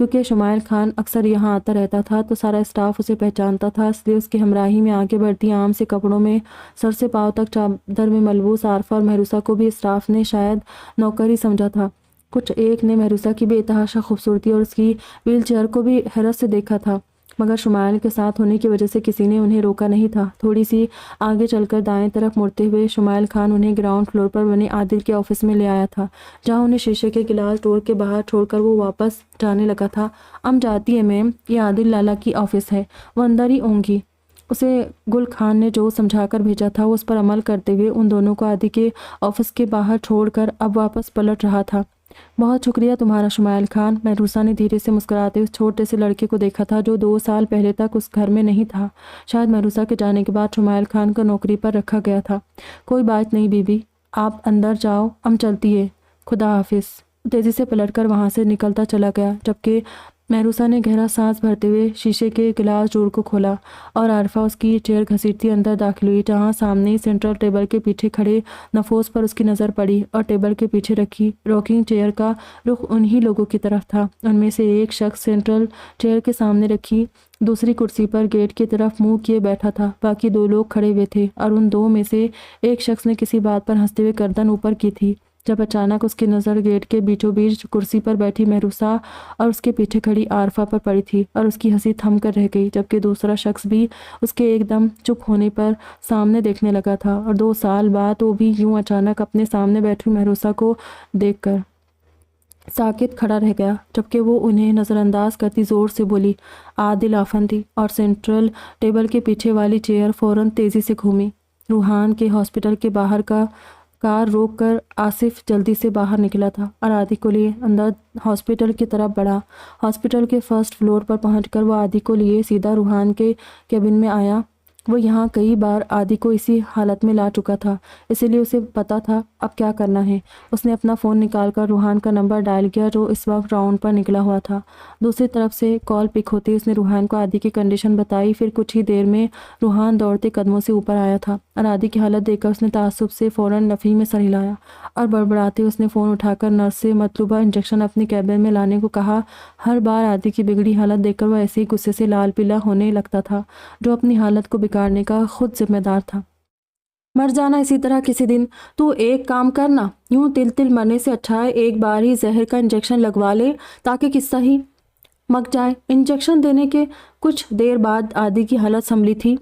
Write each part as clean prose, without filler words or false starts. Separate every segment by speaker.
Speaker 1: کیونکہ شمائل خان اکثر یہاں آتا رہتا تھا تو سارا اسٹاف اسے پہچانتا تھا، اس لیے اس کی ہمراہی میں آگے بڑھتی عام سے کپڑوں میں سر سے پاؤں تک چادر میں ملبوس عارفہ اور مہروسہ کو بھی اسٹاف نے شاید نوکر ہی سمجھا تھا۔ کچھ ایک نے مہروسہ کی بے تحاشا خوبصورتی اور اس کی ویل چیئر کو بھی حیرت سے دیکھا تھا، مگر شمائل کے ساتھ ہونے کی وجہ سے کسی نے انہیں روکا نہیں تھا۔ تھوڑی سی آگے چل کر دائیں طرف مڑتے ہوئے شمائل خان انہیں گراؤنڈ فلور پر بنے عادل کے آفس میں لے آیا تھا، جہاں انہیں شیشے کے گلاس ڈور کے باہر چھوڑ کر وہ واپس جانے لگا تھا۔ ام جاتی ہے میم، یہ عادل لالا کی آفس ہے، وہ اندر ہی ہوں گی۔ اسے گل خان نے جو سمجھا کر بھیجا تھا وہ اس پر عمل کرتے ہوئے ان دونوں کو عادل کے آفس کے باہر چھوڑ کر اب واپس پلٹ رہا تھا۔ بہت شکریہ تمہارا شمائل خان، مہروسہ نے دھیرے سے مسکراتے اس چھوٹے سے لڑکے کو دیکھا تھا جو 2 سال پہلے تک اس گھر میں نہیں تھا۔ شاید مہروسہ کے جانے کے بعد شمائل خان کو نوکری پر رکھا گیا تھا۔ کوئی بات نہیں بی بی، آپ اندر جاؤ، ام چلتی ہے، خدا حافظ۔ تیزی سے پلٹ کر وہاں سے نکلتا چلا گیا، جبکہ مہروسہ نے گہرا سانس بھرتے ہوئے شیشے کے گلاس ڈور کو کھولا اور عارفہ اس کی چیئر گھسیٹتی اندر داخل ہوئی، جہاں سامنے سینٹرل ٹیبل کے پیچھے کھڑے نفوس پر اس کی نظر پڑی اور ٹیبل کے پیچھے رکھی راکنگ چیئر کا رخ انہی لوگوں کی طرف تھا۔ ان میں سے ایک شخص سینٹرل چیئر کے سامنے رکھی دوسری کرسی پر گیٹ کی طرف منہ کیے بیٹھا تھا، باقی 2 لوگ کھڑے ہوئے تھے اور ان 2 میں سے ایک شخص نے کسی بات پر ہنستے ہوئے گردن اوپر کی تھی، جب اچانک اس کی نظر گیٹ کے بیچوں بیچ کرسی پر بیٹھی مہروسہ اور اس کے پیچھے کھڑی عارفہ پر پڑی تھی، اور اس کی ہنسی تھم کر رہ گئی، جبکہ دوسرا شخص بھی اس کے ایک دم چپ ہونے پر سامنے دیکھنے لگا تھا، اور 2 سال بعد وہ بھی یوں اچانک اپنے سامنے بیٹھی مہروسہ کو دیکھ کر ساکت کھڑا رہ گیا، جبکہ وہ انہیں نظر انداز کرتی زور سے بولی، عادل آفندی، اور سینٹرل ٹیبل کے پیچھے والی چیئر فوراً تیزی سے گھومی۔ روحان کے ہاسپٹل کے باہر کا کار روک کر آصف جلدی سے باہر نکلا تھا اور عادی کو لیے اندر ہاسپٹل کی طرف بڑھا۔ ہاسپٹل کے فرسٹ فلور پر پہنچ کر وہ عادی کو لیے سیدھا روحان کے کیبن میں آیا۔ وہ یہاں کئی بار عادی کو اسی حالت میں لا چکا تھا، اسی لیے اسے پتا تھا اب کیا کرنا ہے۔ اس نے اپنا فون نکال کر روحان کا نمبر ڈائل کیا جو اس وقت راؤنڈ پر نکلا ہوا تھا۔ دوسری طرف سے کال پک ہوتے اس نے روحان کو عادی کی کنڈیشن بتائی۔ پھر کچھ ہی دیر میں روحان دوڑتے قدموں سے اوپر آیا تھا اور عادی کی حالت دیکھ کر اس نے تعصب سے فوراً نفی میں سر ہلایا اور بڑبڑاتے اس نے فون اٹھا کر نرس سے مطلوبہ انجیکشن اپنے کیبن میں لانے کو کہا۔ ہر بار عادی کی بگڑی حالت دیکھ کر وہ ایسے ہی غصے سے لال پیلا ہونے لگتا تھا جو اپنی حالت کو بگاڑنے کا خود ذمہ دار تھا۔ مر جانا اسی طرح کسی دن، تو ایک کام کرنا، یوں تل تل مرنے سے اچھا ہے ایک بار ہی زہر کا انجیکشن لگوا لے تاکہ قصہ ہی مک جائے۔ انجیکشن دینے کے کچھ دیر بعد عادی کی حالت سنبھلی تھی،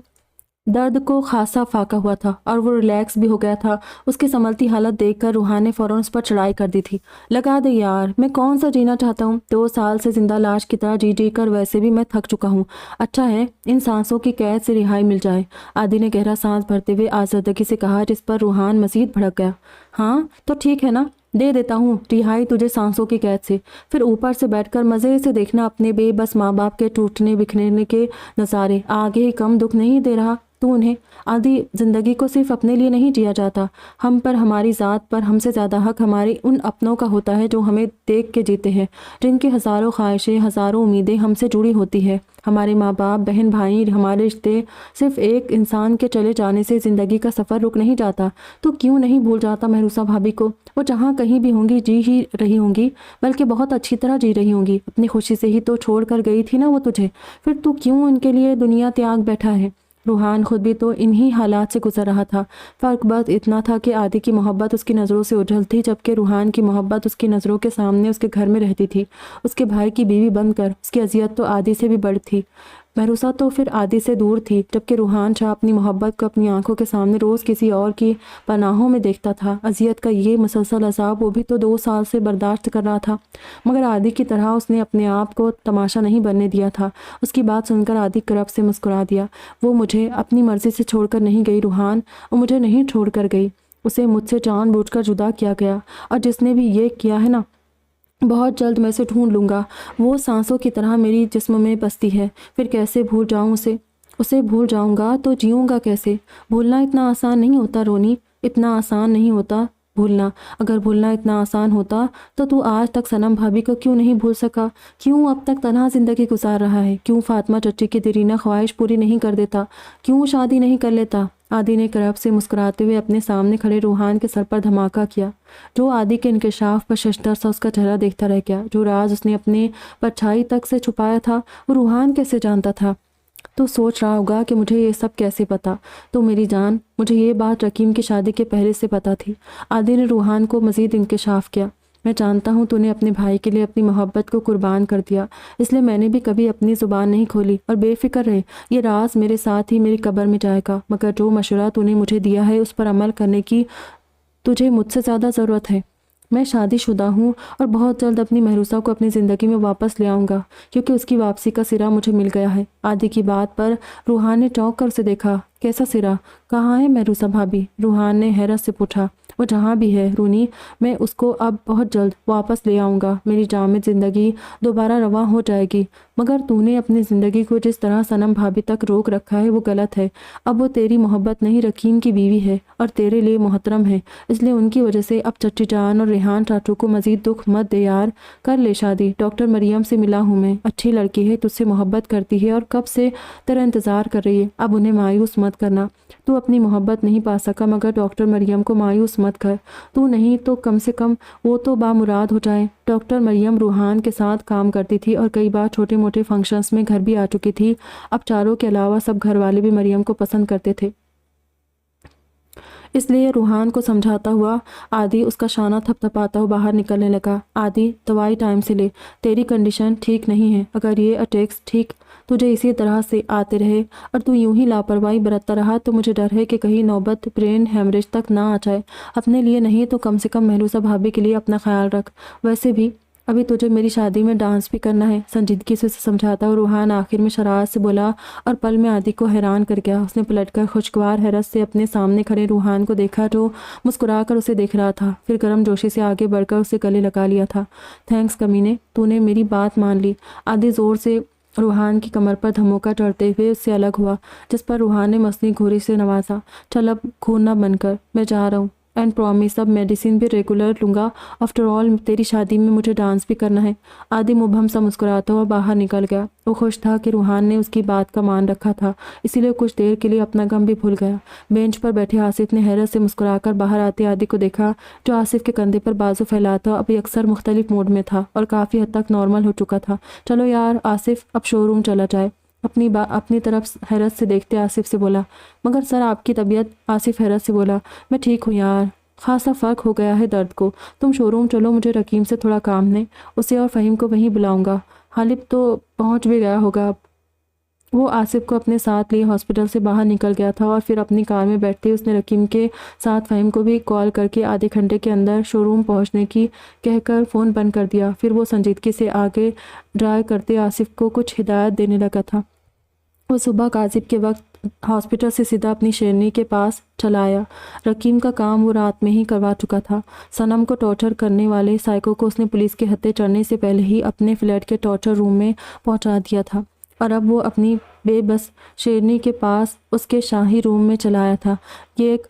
Speaker 1: درد کو خاصا فاقہ ہوا تھا اور وہ ریلیکس بھی ہو گیا تھا۔ اس کی سنبھلتی حالت دیکھ کر روحان نے فوراً اس پر چڑھائی کر دی تھی۔ لگا دے یار، میں کون سا جینا چاہتا ہوں، 2 سال سے زندہ لاش کی طرح جی کر ویسے بھی میں تھک چکا ہوں، اچھا ہے ان سانسوں کی قید سے رہائی مل جائے۔ عادی نے گہرا سانس بھرتے ہوئے آزردگی سے کہا، جس پر روحان مزید بھڑک گیا۔ ہاں تو ٹھیک ہے نا، دے دیتا ہوں رہائی تجھے سانسوں کی قید سے، پھر اوپر سے بیٹھ کر مزے سے دیکھنا اپنے بے بس ماں باپ کے ٹوٹنے بکھرنے کے نظارے۔ آگے ہی کم دکھ نہیں دے رہا تو انہیں؟ عادی، زندگی کو صرف اپنے لیے نہیں جیا جاتا، ہم پر، ہماری ذات پر ہم سے زیادہ حق ہمارے ان اپنوں کا ہوتا ہے جو ہمیں دیکھ کے جیتے ہیں، جن کی ہزاروں خواہشیں، ہزاروں امیدیں ہم سے جڑی ہوتی ہے۔ ہمارے ماں باپ، بہن بھائی، ہمارے رشتے، صرف ایک انسان کے چلے جانے سے زندگی کا سفر رک نہیں جاتا۔ تو کیوں نہیں بھول جاتا مہروسہ بھابھی کو؟ وہ جہاں کہیں بھی ہوں گی جی ہی رہی ہوں گی، بلکہ بہت اچھی طرح جی رہی ہوں گی، اپنی خوشی سے ہی تو چھوڑ کر گئی تھی نا وہ تجھے، پھر تو کیوں ان کے لیے دنیا تیاگ بیٹھا ہے؟ روحان خود بھی تو انہی حالات سے گزر رہا تھا، فرق بس اتنا تھا کہ عادی کی محبت اس کی نظروں سے اوجھل تھی، جبکہ روحان کی محبت اس کی نظروں کے سامنے اس کے گھر میں رہتی تھی، اس کے بھائی کی بیوی بن کر۔ اس کی اذیت تو عادی سے بھی بڑھ تھی، مہروسہ تو پھر عادی سے دور تھی، جبکہ روحان شاہ اپنی محبت کو اپنی آنکھوں کے سامنے روز کسی اور کی پناہوں میں دیکھتا تھا۔ اذیت کا یہ مسلسل عذاب وہ بھی تو 2 سال سے برداشت کر رہا تھا، مگر عادی کی طرح اس نے اپنے آپ کو تماشا نہیں بننے دیا تھا۔ اس کی بات سن کر عادی کرب سے مسکرا دیا۔ وہ مجھے اپنی مرضی سے چھوڑ کر نہیں گئی روحان، وہ مجھے نہیں چھوڑ کر گئی، اسے مجھ سے جان بوجھ کر جدا کیا گیا، اور جس نے بھی یہ کیا ہے نا، بہت جلد میں اسے ڈھونڈ لوں گا۔ وہ سانسوں کی طرح میری جسم میں بستی ہے، پھر کیسے بھول جاؤں اسے بھول جاؤں گا تو جیوں گا کیسے؟ بھولنا اتنا آسان نہیں ہوتا رونی، اتنا آسان نہیں ہوتا بھولنا، اگر بھولنا اتنا آسان ہوتا تو آج تک صنم بھابھی کو کیوں نہیں بھول سکا؟ کیوں اب تک تنہا زندگی گزار رہا ہے؟ کیوں فاطمہ چچی کی دیرینہ خواہش پوری نہیں کر دیتا؟ کیوں شادی نہیں کر لیتا؟ عادی نے کرب سے مسکراتے ہوئے اپنے سامنے کھڑے روحان کے سر پر دھماکہ کیا، جو عادی کے انکشاف پر ششدر سا اس کا چہرہ دیکھتا رہ گیا۔ جو راز اس نے اپنے پرچھائی تک سے چھپایا تھا وہ روحان کیسے جانتا تھا؟ تو سوچ رہا ہوگا کہ مجھے یہ سب کیسے پتا؟ تو میری جان، مجھے یہ بات رکیم کی شادی کے پہلے سے پتا تھی۔ عادی نے روحان کو مزید انکشاف کیا۔ میں جانتا ہوں تو نے اپنے بھائی کے لیے اپنی محبت کو قربان کر دیا، اس لیے میں نے بھی کبھی اپنی زبان نہیں کھولی، اور بے فکر رہے، یہ راز میرے ساتھ ہی میری قبر میں جائے گا، مگر جو مشورہ تو نے مجھے دیا ہے اس پر عمل کرنے کی تجھے مجھ سے زیادہ ضرورت ہے۔ میں شادی شدہ ہوں اور بہت جلد اپنی محروسہ کو اپنی زندگی میں واپس لے آؤں گا، کیونکہ اس کی واپسی کا سرا مجھے مل گیا ہے۔ عادی کی بات پر روحان نے چونک کر اسے دیکھا۔ کیسا سرا؟ کہاں ہے محروسہ بھابھی؟ روحان نے حیرت سے پوچھا۔ وہ جہاں بھی ہے رونی، میں اس کو اب بہت جلد واپس لے آؤں گا، میری جامد زندگی دوبارہ رواں ہو جائے گی۔ مگر تو نے اپنی زندگی کو جس طرح صنم بھابھی تک روک رکھا ہے وہ غلط ہے۔ اب وہ تیری محبت نہیں، رکیم کی بیوی ہے اور تیرے لیے محترم ہے، اس لیے ان کی وجہ سے اب چچی جان اور ریحان چاچو کو مزید دکھ مت دے یار، کر لے شادی۔ ڈاکٹر مریم سے ملا ہوں میں، اچھی لڑکی ہے، تجھ سے محبت کرتی ہے اور کب سے تیرا انتظار کر رہی ہے، اب انہیں مایوس مت کرنا۔ تو اپنی محبت نہیں پا سکا مگر ڈاکٹر مریم کو مایوس مت کر، تو نہیں تو کم سے کم وہ تو بامراد ہو جائے۔ ڈاکٹر مریم روحان کے ساتھ کام کرتی تھی اور کئی بار چھوٹے موٹے فنکشنز میں گھر بھی آ چکی تھی۔ اب چاروں کے علاوہ سب گھر والے بھی مریم کو پسند کرتے تھے، اس لیے روحان کو سمجھاتا ہوا عادی اس کا شانہ تھپ تھپاتا ہوا باہر نکلنے لگا۔ عادی، دوائی ٹائم سے لے، تیری کنڈیشن ٹھیک نہیں ہے، اگر یہ اٹیکس ٹھیک تجھے اسی طرح سے آتے رہے اور تو یوں ہی لاپرواہی برتتا رہا تو مجھے ڈر ہے کہ کہیں نوبت برین ہیمریج تک نہ آ جائے۔ اپنے لیے نہیں تو کم سے کم محروسہ بھابھی کے لیے اپنا خیال رکھ۔ ویسے بھی ابھی تجھے میری شادی میں ڈانس بھی کرنا ہے، سنجیدگی سے اسے سمجھاتا اور روحان آخر میں شرارت سے بولا اور پل میں عادی کو حیران کر گیا۔ اس نے پلٹ کر خوشگوار حیرت سے اپنے سامنے کھڑے روحان کو دیکھا جو مسکرا کر اسے دیکھ رہا تھا، پھر گرم جوشی سے آگے بڑھ کر اسے گلے لگا لیا تھا۔ تھینکس کمینے، تو نے میری بات مان لی۔ عادی زور سے روحان کی کمر پر دھموکا چڑھتے ہوئے اس سے الگ ہوا، جس پر روحان نے مصنوعی گھوری سے نوازا۔ چل اب خون نہ بن کر، میں جا رہا ہوں، اینڈ پرومس اب میڈیسن بھی ریگولر لوں گا، آفٹر آل تیری شادی میں مجھے ڈانس بھی کرنا ہے۔ عادی مبہم سا مسکراتا ہوا باہر نکل گیا۔ وہ خوش تھا کہ روحان نے اس کی بات کا مان رکھا تھا، اسی لیے کچھ دیر کے لیے اپنا غم بھی بھول گیا۔ بینچ پر بیٹھے آصف نے حیرت سے مسکرا کر باہر آتے عادی کو دیکھا، جو آصف کے کندھے پر بازو پھیلاتا ابھی اکثر مختلف موڈ میں تھا اور کافی حد تک نارمل ہو چکا تھا۔ چلو یار آصف، اب شو روم چلا جائے۔ اپنی طرف حیرت سے دیکھتے آصف سے بولا، مگر سر آپ کی طبیعت؟ آصف حیرت سے بولا، میں ٹھیک ہوں یار، خاصا فرق ہو گیا ہے درد کو، تم شو روم چلو، مجھے رکیم سے تھوڑا کام ہے، اسے اور فہیم کو وہیں بلاؤں گا، غالب تو پہنچ بھی گیا ہوگا اب۔ وہ آصف کو اپنے ساتھ لیے ہاسپٹل سے باہر نکل گیا تھا اور پھر اپنی کار میں بیٹھتے اس نے رکیم کے ساتھ فہیم کو بھی کال کر کے آدھے گھنٹے کے اندر شو روم پہنچنے کی کہہ کر فون بند کر دیا۔ پھر وہ سنجیدگی سے آگے ڈرائیو کرتے آصف کو کچھ ہدایت دینے لگا تھا۔ وہ صبح کاذب کے وقت ہاسپٹل سے سیدھا اپنی شیرنی کے پاس چلا آیا۔ رکیم کا کام وہ رات میں ہی کروا چکا تھا۔ صنم کو ٹارچر کرنے والے سائیکو کو اس نے پولیس کے ہتھے چڑھنے سے پہلے ہی اپنے فلیٹ کے ٹارچر روم میں پہنچا دیا تھا، اور اب وہ اپنی بے بس شیرنی کے پاس اس کے شاہی روم میں چلا آیا تھا۔ یہ ایک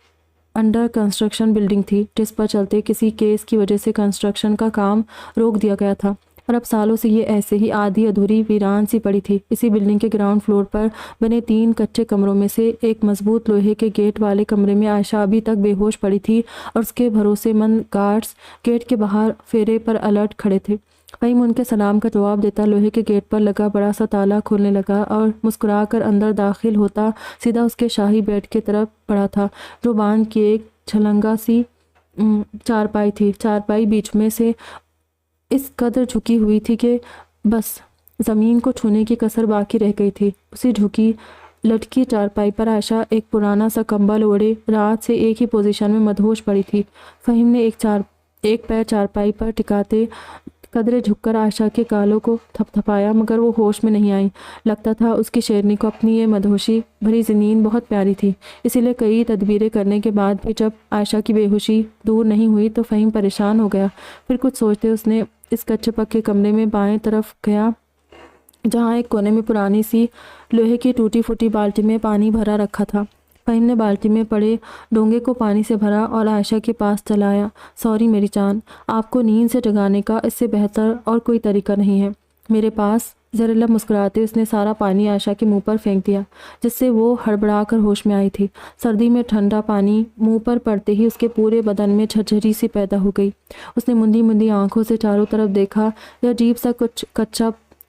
Speaker 1: انڈر کنسٹرکشن بلڈنگ تھی جس پر چلتے کسی کیس کی وجہ سے کنسٹرکشن کا کام روک دیا گیا تھا، اور اب سالوں سے یہ ایسے ہی آدھی ادھوری ویران سی پڑی تھی۔ اسی بلڈنگ کے گراؤنڈ فلور پر بنے 3 کچے کمروں میں سے ایک مضبوط لوہے کے گیٹ والے کمرے میں عائشہ ابھی تک بے ہوش پڑی تھی اور اس کے بھروسے مند گارڈز گیٹ کے باہر پھیرے پر الرٹ کھڑے تھے۔ فہیم ان کے سلام کا جواب دیتا لوہے کے گیٹ پر لگا بڑا سا تالا کھولنے لگا اور مسکرا کر اندر داخل ہوتا سیدھا اس کے شاہی بیڈ کی طرف بڑھا تھا، جو باندھ کی ایک چھلنگا سی چارپائی تھی۔ چارپائی بیچ میں سے اس قدر جھکی ہوئی تھی کہ بس زمین کو چھونے کی کسر باقی رہ گئی تھی۔ اسی جھکی لٹکی چارپائی پر عائشہ ایک پرانا سا کمبل اوڑھے رات سے ایک ہی پوزیشن میں مدہوش پڑی تھی۔ فہیم نے ایک پیر چارپائی پر ٹکاتے قدرے جھک کر عائشہ کے گالوں کو تھپ تھپایا، مگر وہ ہوش میں نہیں آئی۔ لگتا تھا اس کی شیرنی کو اپنی یہ مدہوشی بھری زمین بہت پیاری تھی، اسی لیے کئی تدبیریں کرنے کے بعد بھی جب عائشہ کی بے ہوشی دور نہیں ہوئی تو فہیم پریشان ہو گیا۔ پھر کچھ سوچتے اس نے اس کچے پکے کمرے میں بائیں طرف گیا، جہاں ایک کونے میں پرانی سی لوہے کی ٹوٹی پھوٹی بالٹی میں پانی بھرا رکھا تھا۔ فہیم نے بالٹی میں پڑے ڈونگے کو پانی سے بھرا اور عائشہ کے پاس چلایا۔ سوری میری جان، آپ کو نیند سے جگانے کا اس سے بہتر اور کوئی طریقہ نہیں ہے میرے پاس۔ زہرالب مسکراتے اس نے سارا پانی عائشہ کے منہ پر پھینک دیا، جس سے وہ ہڑبڑا کر ہوش میں آئی تھی۔ سردی میں ٹھنڈا پانی منہ پر پڑتے ہی اس کے پورے بدن میں جھرجھری سی پیدا ہو گئی۔ اس نے مندی مندی آنکھوں سے چاروں طرف دیکھا۔ یہ عجیب سا کچھ کچا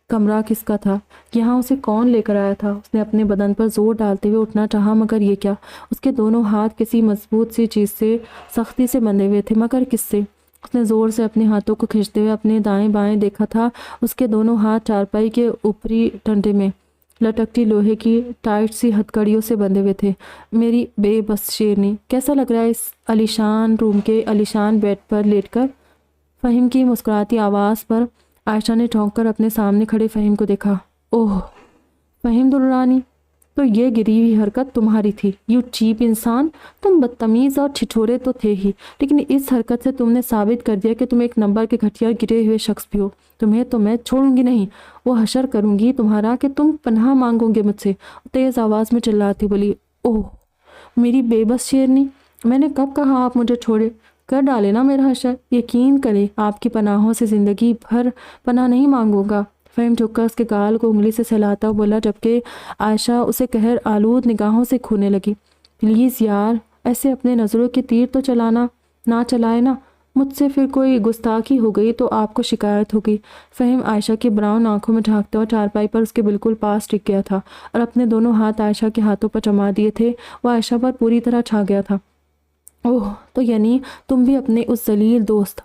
Speaker 1: کمرہ کس کا تھا؟ یہاں اسے کون لے کر آیا تھا؟ اس نے اپنے بدن پر زور ڈالتے ہوئے اٹھنا چاہا، مگر یہ کیا؟ اس کے دونوں ہاتھ کسی مضبوط سی چیز سے سختی سے بندھے ہوئے تھے، مگر کس سے؟ اس نے زور سے اپنے ہاتھوں کو کھینچتے ہوئے اپنے دائیں بائیں دیکھا تھا۔ اس کے دونوں ہاتھ چارپائی کے اوپری ڈنڈے میں لٹکتی لوہے کی ٹائٹ سی ہتھکڑیوں سے بندھے ہوئے تھے۔ میری بے بس شیرنی، کیسا لگ رہا ہے اس عالیشان روم کے عالیشان بیڈ پر لیٹ کر؟ فہیم کی مسکراتی آواز پر عائشہ نے چونک کر اپنے سامنے کھڑے فہیم کو دیکھا۔ اوہ فہیم درانی، تو یہ گری ہوئی حرکت تمہاری تھی؟ یو چیپ انسان، تم بدتمیز اور چھچورے تو تھے ہی، لیکن اس حرکت سے تم نے ثابت کر دیا کہ تم ایک نمبر کے گھٹیا گرے ہوئے شخص بھی ہو۔ تمہیں تو میں چھوڑوں گی نہیں، وہ حشر کروں گی تمہارا کہ تم پناہ مانگو گے مجھ سے۔ تیز آواز میں چلاتی بولی، اوہ میری بے بس شیرنی، میں نے کب کہا آپ مجھے چھوڑے؟ کر ڈالے نا میرا حشر، یقین کرے آپ کی پناہوں سے زندگی بھر پناہ نہیں مانگوں گا۔ فہیم جھک کر اس کے گال کو انگلی سے سہلاتا ہوا بولا، جبکہ عائشہ اسے قہر آلود نگاہوں سے کھونے لگی۔ پلیز یار، ایسے اپنے نظروں کے تیر تو نہ چلائے نا، مجھ سے پھر کوئی گستاخی ہو گئی تو آپ کو شکایت ہوگی۔ فہیم عائشہ کی براؤن آنکھوں میں جھانکتا ہوا چارپائی پر اس کے بالکل پاس ٹک گیا تھا اور اپنے دونوں ہاتھ عائشہ کے ہاتھوں پر جما دیے تھے۔ وہ عائشہ پر پوری طرح چھا گیا تھا۔ اوہ، تو یعنی تم بھی اپنے اس ذلیل دوست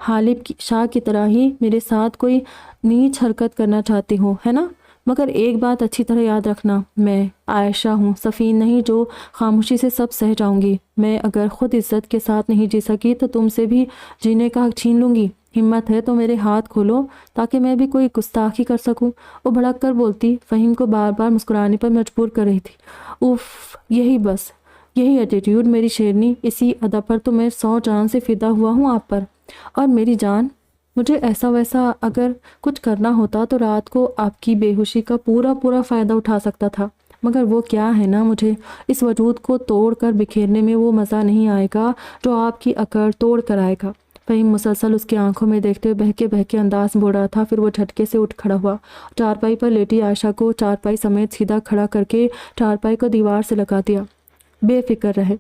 Speaker 1: حالب شاہ کی طرح ہی میرے ساتھ کوئی نیچ حرکت کرنا چاہتے ہو، ہے نا؟ مگر ایک بات اچھی طرح یاد رکھنا، میں عائشہ ہوں، سفین نہیں جو خاموشی سے سب سہ جاؤں گی۔ میں اگر خود عزت کے ساتھ نہیں جی سکی تو تم سے بھی جینے کا حق چھین لوں گی۔ ہمت ہے تو میرے ہاتھ کھولو تاکہ میں بھی کوئی گستاخی کر سکوں۔ وہ بھڑک کر بولتی فہیم کو بار بار مسکرانے پر مجبور کر رہی تھی۔ اوف، یہی ایٹیٹیوڈ میری شیرنی، اسی ادب پر تو میں 100 جان سے فدا ہوا ہوں آپ پر۔ اور میری جان، مجھے ایسا ویسا اگر کچھ کرنا ہوتا تو رات کو آپ کی بے ہوشی کا پورا فائدہ اٹھا سکتا تھا، مگر وہ کیا ہے نا، مجھے اس وجود کو توڑ کر بکھیرنے میں وہ مزہ نہیں آئے گا جو آپ کی اکڑ توڑ کر آئے گا۔ فہیم مسلسل اس کی آنکھوں میں دیکھتے ہوئے بہکے انداز میں بول رہا تھا۔ پھر وہ جھٹکے سے اٹھ کھڑا ہوا، چارپائی پر لیٹی عائشہ کو چارپائی سمیت سیدھا کھڑا کر کے چارپائی کو دیوار سے لگا دیا۔ بے فکر رہے،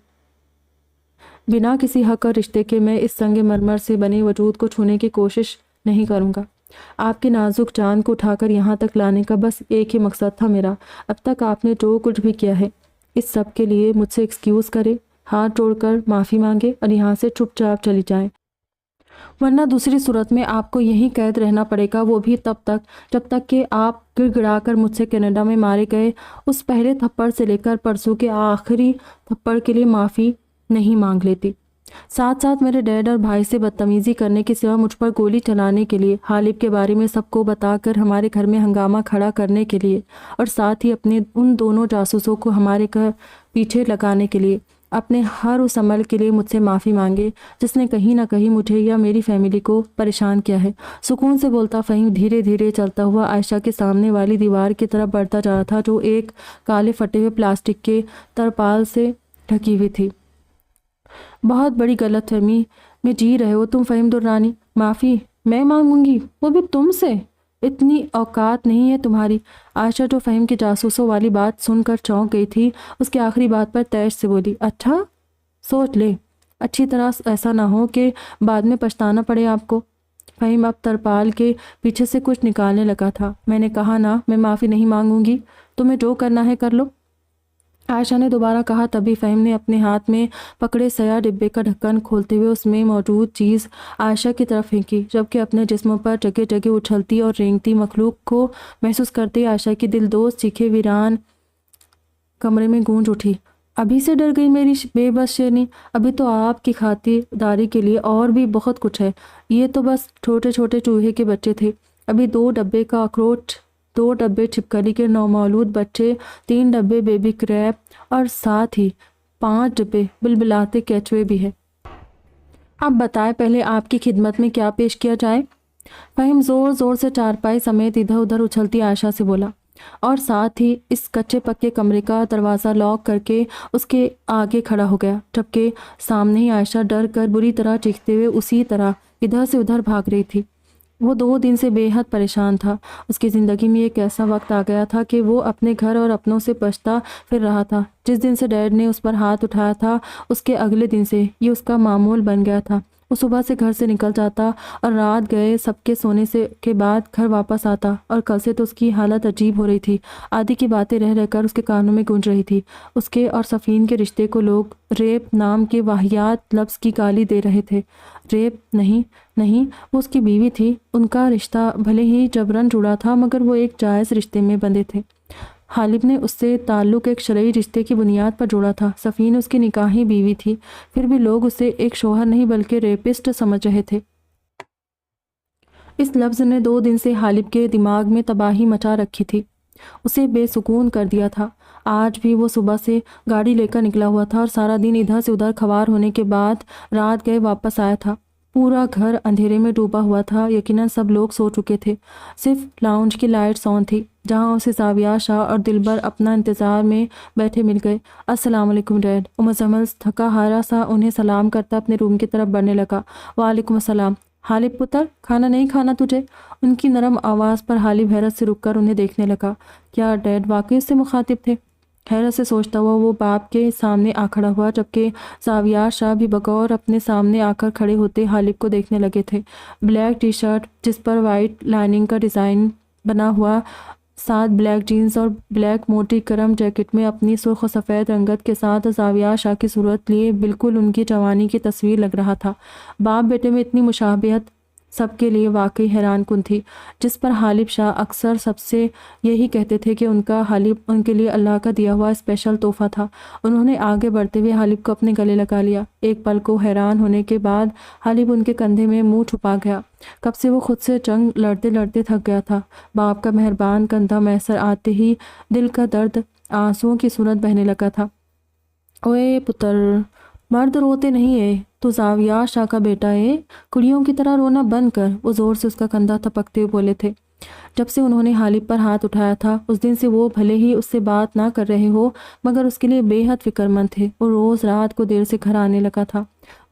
Speaker 1: بنا کسی حق اور رشتے کے میں اس سنگ مرمر سے بنے وجود کو چھونے کی کوشش نہیں کروں گا۔ آپ کی نازک جان کو اٹھا کر یہاں تک لانے کا بس ایک ہی مقصد تھا میرا۔ اب تک آپ نے جو کچھ بھی کیا ہے، اس سب کے لیے مجھ سے ایکسکیوز کرے، ہاتھ جوڑ کر معافی مانگے اور یہاں سے چپ چاپ چلی جائیں، ورنہ دوسری صورت میں آپ کو یہیں قید رہنا پڑے گا، وہ بھی تب تک جب تک کہ آپ گڑ گڑا کر مجھ سے کینیڈا میں مارے گئے اس پہلے تھپڑ سے لے کر پرسوں کے آخری تھپڑ کے لیے معافی نہیں مانگ لیتی۔ ساتھ ساتھ میرے ڈیڈ اور بھائی سے بدتمیزی کرنے کے سوا مجھ پر گولی چلانے کے لیے، حالب کے بارے میں سب کو بتا کر ہمارے گھر میں ہنگامہ کھڑا کرنے کے لیے، اور ساتھ ہی اپنے ان دونوں جاسوسوں کو ہمارے گھر پیچھے لگانے کے لیے، اپنے ہر اس عمل کے لیے مجھ سے معافی مانگے جس نے کہیں نہ کہیں مجھے یا میری فیملی کو پریشان کیا ہے۔ سکون سے بولتا فہیم دھیرے دھیرے چلتا ہوا عائشہ کے سامنے والی دیوار کی طرف بڑھتا جا رہا تھا، جو ایک کالے پھٹے ہوئے پلاسٹک کے ترپال سے ڈھکی ہوئی تھی۔ بہت بڑی غلط فہمی میں جی رہے ہو تم فہیم درانی۔ معافی میں مانگوں گی، وہ بھی تم سے؟ اتنی اوقات نہیں ہے تمہاری۔ عائشہ جو فہیم کی جاسوسوں والی بات سن کر چونک گئی تھی، اس کی آخری بات پر تیش سے بولی، اچھا سوچ لے اچھی طرح، ایسا نہ ہو کہ بعد میں پچھتانا پڑے آپ کو۔ فہیم اب ترپال کے پیچھے سے کچھ نکالنے لگا تھا۔ میں نے کہا نا، میں معافی نہیں مانگوں گی، تمہیں جو کرنا ہے کر لو، عائشہ نے دوبارہ کہا۔ تبھی فہیم نے اپنے ہاتھ میں پکڑے سیاہ ڈبے کا ڈھکن کھولتے ہوئے اس میں موجود چیز عائشہ کی طرف پھینکی، جبکہ اپنے جسم پر جگہ جگہ اچھلتی اور رینگتی مخلوق کو محسوس کرتے عائشہ کی دلدوز چیخیں ویران کمرے میں گونج اٹھی۔ ابھی سے ڈر گئی میری بے بس شیرنی؟ ابھی تو آپ کی خاطرداری کے لیے اور بھی بہت کچھ ہے، یہ تو بس چھوٹے چھوٹے چوہے کے بچے تھے۔ ابھی 2 ڈبے کا اخروٹ، 2 ڈبے چھپکلی کے نومولود بچے، 3 ڈبے بیبی کریب اور ساتھ ہی 5 ڈبے بلبلاتے کیچوے بھی ہے۔ اب بتائے پہلے آپ کی خدمت میں کیا پیش کیا جائے؟ فہیم زور زور سے چارپائی سمیت ادھر ادھر اچھلتی عائشہ سے بولا۔ اور ساتھ ہی اس کچے پکے کمرے کا دروازہ لاک کر کے اس کے آگے کھڑا ہو گیا، جبکہ سامنے ہی عائشہ ڈر کر بری طرح چیختے ہوئے اسی طرح ادھر سے ادھر بھاگ رہی تھی۔ وہ 2 دن سے بے حد پریشان تھا۔ اس کی زندگی میں ایک ایسا وقت آ گیا تھا کہ وہ اپنے گھر اور اپنوں سے بچتا پھر رہا تھا۔ جس دن سے ڈیڈ نے اس پر ہاتھ اٹھایا تھا، اس کے اگلے دن سے یہ اس کا معمول بن گیا تھا۔ وہ صبح سے گھر سے نکل جاتا اور رات گئے سب کے سونے کے بعد گھر واپس آتا، اور کل سے تو اس کی حالت عجیب ہو رہی تھی۔ آدھی کی باتیں رہ رہ کر اس کے کانوں میں گونج رہی تھی۔ اس کے اور صفین کے رشتے کو لوگ ریپ نام کے واہیات لفظ کی گالی دے رہے تھے۔ ریپ نہیں، وہ اس کی بیوی تھی۔ ان کا رشتہ بھلے ہی جبراً جڑا تھا، مگر وہ ایک جائز رشتے میں بندھے تھے۔ غالب نے اس سے تعلق ایک شرعی رشتے کی بنیاد پر جوڑا تھا۔ صفین اس کی نکاحی بیوی تھی، پھر بھی لوگ اسے ایک شوہر نہیں بلکہ ریپسٹ سمجھ رہے تھے۔ اس لفظ نے 2 دن سے غالب کے دماغ میں تباہی مچا رکھی تھی، اسے بے سکون کر دیا تھا۔ آج بھی وہ صبح سے گاڑی لے کر نکلا ہوا تھا اور سارا دن ادھر سے ادھر خوار ہونے کے بعد رات گئے واپس آیا تھا۔ پورا گھر اندھیرے میں ڈوبا ہوا تھا، یقیناً سب لوگ سو چکے تھے، صرف لاؤنج کی لائٹس آن تھی، جہاں اسے زاویہ شاہ اور دلبر اپنا انتظار میں بیٹھے مل گئے۔ السلام علیکم ڈیڈ۔ مزمل تھکا ہارا سا انہیں سلام کرتا اپنے روم کی طرف بڑھنے لگا۔ وعلیکم السلام۔ غالب پتر، کھانا نہیں کھانا تجھے؟ ان کی نرم آواز پر غالب حیرت سے رک کر انہیں دیکھنے لگا۔ کیا ڈیڈ واقعی اس سے مخاطب تھے؟ حیرت سے سوچتا ہوا وہ باپ کے سامنے آ کھڑا ہوا، جبکہ زاویہ شاہ بھی بغور اپنے سامنے آ کر کھڑے ہوتے غالب کو دیکھنے لگے تھے۔ بلیک ٹی شرٹ جس پر وائٹ لائننگ کا ڈیزائن بنا ہوا، ساتھ بلیک جینز اور بلیک موٹی گرم جیکٹ میں اپنی سرخ و سفید رنگت کے ساتھ زاویہ شاہ کی صورت لیے بالکل ان کی جوانی کی تصویر لگ رہا تھا۔ باپ بیٹے میں اتنی مشابہت سب کے لیے واقعی حیران کن تھی، جس پر غالب شاہ اکثر سب سے یہی کہتے تھے کہ ان کا غالب ان کے لیے اللہ کا دیا ہوا اسپیشل تحفہ تھا۔ انہوں نے آگے بڑھتے ہوئے غالب کو اپنے گلے لگا لیا۔ ایک پل کو حیران ہونے کے بعد غالب ان کے کندھے میں منہ چھپا گیا۔ کب سے وہ خود سے جنگ لڑتے لڑتے تھک گیا تھا۔ باپ کا مہربان کندھا میسر آتے ہی دل کا درد آنسوؤں کی صورت بہنے لگا تھا۔ اوئے پتر، مرد روتے نہیں ہے، تو زاویہ شاہ کا بیٹا ہے، کڑیوں کی طرح رونا بند کر۔ وہ زور سے اس کا کندھا تھپکتے ہوئے بولے تھے۔ جب سے انہوں نے غالب پر ہاتھ اٹھایا تھا، اس دن سے وہ بھلے ہی اس سے بات نہ کر رہے ہو، مگر اس کے لیے بے حد فکر مند تھے۔ وہ روز رات کو دیر سے گھر آنے لگا تھا۔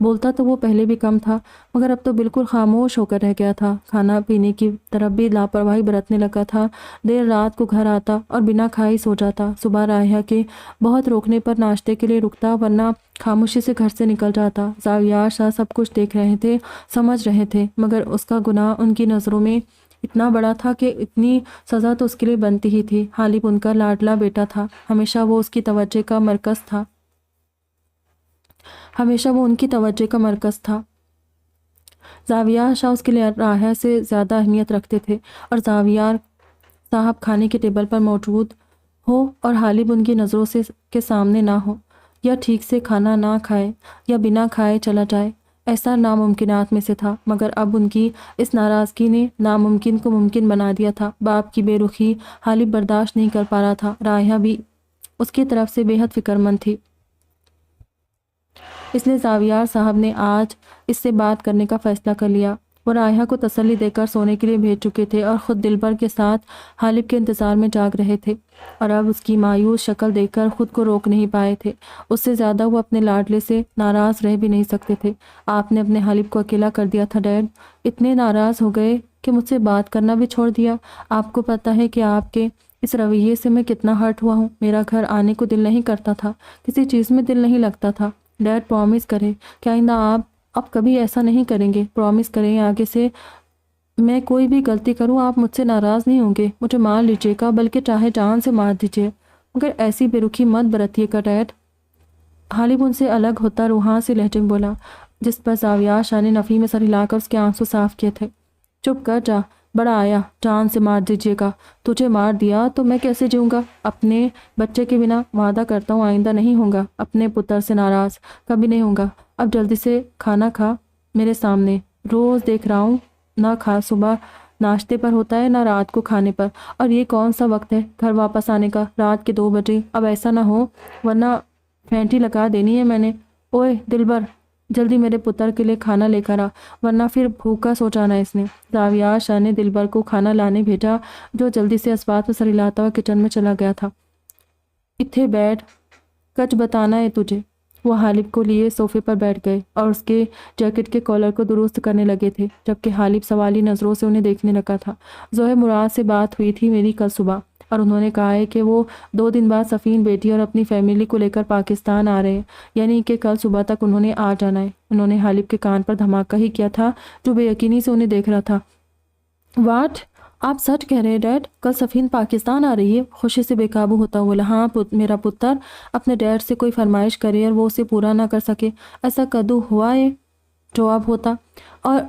Speaker 1: بولتا تو وہ پہلے بھی کم تھا، مگر اب تو بالکل خاموش ہو کر رہ گیا تھا۔ کھانا پینے کی طرف بھی لاپرواہی برتنے لگا تھا۔ دیر رات کو گھر آتا اور بنا کھائے سو جاتا۔ صبح رائحہ کے بہت روکنے پر ناشتے کے لیے رکتا، ورنہ خاموشی سے گھر سے نکل جاتا۔ زاویہ شاہ سب کچھ دیکھ رہے تھے، سمجھ رہے تھے، مگر اس کا گناہ ان کی نظروں میں اتنا بڑا تھا کہ اتنی سزا تو اس کے لیے بنتی ہی تھی۔ غالب ان کا لاڈلا بیٹا تھا، ہمیشہ وہ اس کی توجہ کا مرکز تھا، ہمیشہ وہ ان کی توجہ کا مرکز تھا۔ زاویہ شاہ اس کے لیے رائحہ سے زیادہ اہمیت رکھتے تھے، اور زاویہ صاحب کھانے کے ٹیبل پر موجود ہو اور غالب ان کی نظروں کے سامنے نہ ہو، یا ٹھیک سے کھانا نہ کھائے، یا بنا کھائے چلا جائے، ایسا ناممکنات میں سے تھا۔ مگر اب ان کی اس ناراضگی نے ناممکن کو ممکن بنا دیا تھا۔ باپ کی بے رخی غالب برداشت نہیں کر پا رہا تھا۔ رائحہ بھی اس کی طرف سے بے حد فکر مند تھی، اس لیے زاویہ صاحب نے آج اس سے بات کرنے کا فیصلہ کر لیا۔ وہ رائحہ کو تسلی دے کر سونے کے لیے بھیج چکے تھے اور خود دلبر کے ساتھ غالب کے انتظار میں جاگ رہے تھے، اور اب اس کی مایوس شکل دیکھ کر خود کو روک نہیں پائے تھے۔ اس سے زیادہ وہ اپنے لاڈلے سے ناراض رہ بھی نہیں سکتے تھے۔ آپ نے اپنے غالب کو اکیلا کر دیا تھا ڈیڈ، اتنے ناراض ہو گئے کہ مجھ سے بات کرنا بھی چھوڑ دیا۔ آپ کو پتہ ہے کہ آپ کے اس رویے سے میں کتنا ہرٹ ہوا ہوں۔ میرا گھر آنے کو دل نہیں کرتا تھا، کسی چیز میں دل نہیں لگتا تھا۔ ڈیڈ پرومس کریں کہ آئندہ آپ اب کبھی ایسا نہیں کریں گے۔ پرومس کریں آگے سے میں کوئی بھی غلطی کروں آپ مجھ سے ناراض نہیں ہوں گے۔ مجھے مار لیجیے گا، بلکہ چاہے جان سے مار دیجیے، مگر ایسی بے رخی مت برتیے گا ڈیڈ۔ غالب ان سے الگ ہوتا روحاں سے لہجے میں بولا، جس پر زاویہ شاہ نے نفی میں سر ہلا کر اس کے آنسو صاف کیے تھے۔ چپ کر جا، بڑا آیا، جان سے مار دیجیے گا۔ تجھے مار دیا تو میں کیسے جیوں گا اپنے بچے کے بنا؟ وعدہ کرتا ہوں آئندہ نہیں ہوں گا اپنے پتر سے ناراض، کبھی نہیں ہوں گا۔ اب جلدی سے کھانا کھا میرے سامنے، روز دیکھ رہا ہوں نہ کھا صبح ناشتے پر ہوتا ہے نہ رات کو کھانے پر، اور یہ کون سا وقت ہے گھر واپس آنے کا؟ رات کے 2 بجے۔ اب ایسا نہ ہو ورنہ پھینٹی لگا دینی ہے میں نے۔ اوئے دلبر، جلدی میرے پتر کے لیے کھانا لے کر آ، ورنہ پھر بھوکا سو جانا اس نے۔ زاویہ شاہ نے دلبر کو کھانا لانے بھیجا، جو جلدی سے اسباب پر سر ہلاتا ہوا کچن میں چلا گیا تھا۔ اتھے بیٹھ، کچھ بتانا ہے تجھے۔ وہ حالب کو لیے صوفے پر بیٹھ گئے اور اس کے جیکٹ کے کالر کو درست کرنے لگے تھے، جبکہ حالب سوالی نظروں سے انہیں دیکھنے لگا تھا۔ ظہیر مراد سے بات ہوئی تھی میری کل صبح، اور انہوں نے کہا ہے کہ وہ 2 دن بعد سفین بیٹی اور اپنی فیملی کو لے کر پاکستان آ رہے ہیں، یعنی کہ کل صبح تک انہوں نے آ جانا ہے۔ انہوں نے حالب کے کان پر دھماکہ ہی کیا تھا، جو بے یقینی سے انہیں دیکھ رہا تھا۔ واٹ؟ آپ سچ کہہ رہے ہیں ڈیڈ؟ کل سفین پاکستان آ رہی ہے؟ خوشی سے بے قابو ہوتا ہوا بولا۔ ہاں میرا پتر، اپنے ڈیڈ سے کوئی فرمائش کرے اور وہ اسے پورا نہ کر سکے، ایسا کدو ہوا ہے؟ جواب ہوتا۔ اور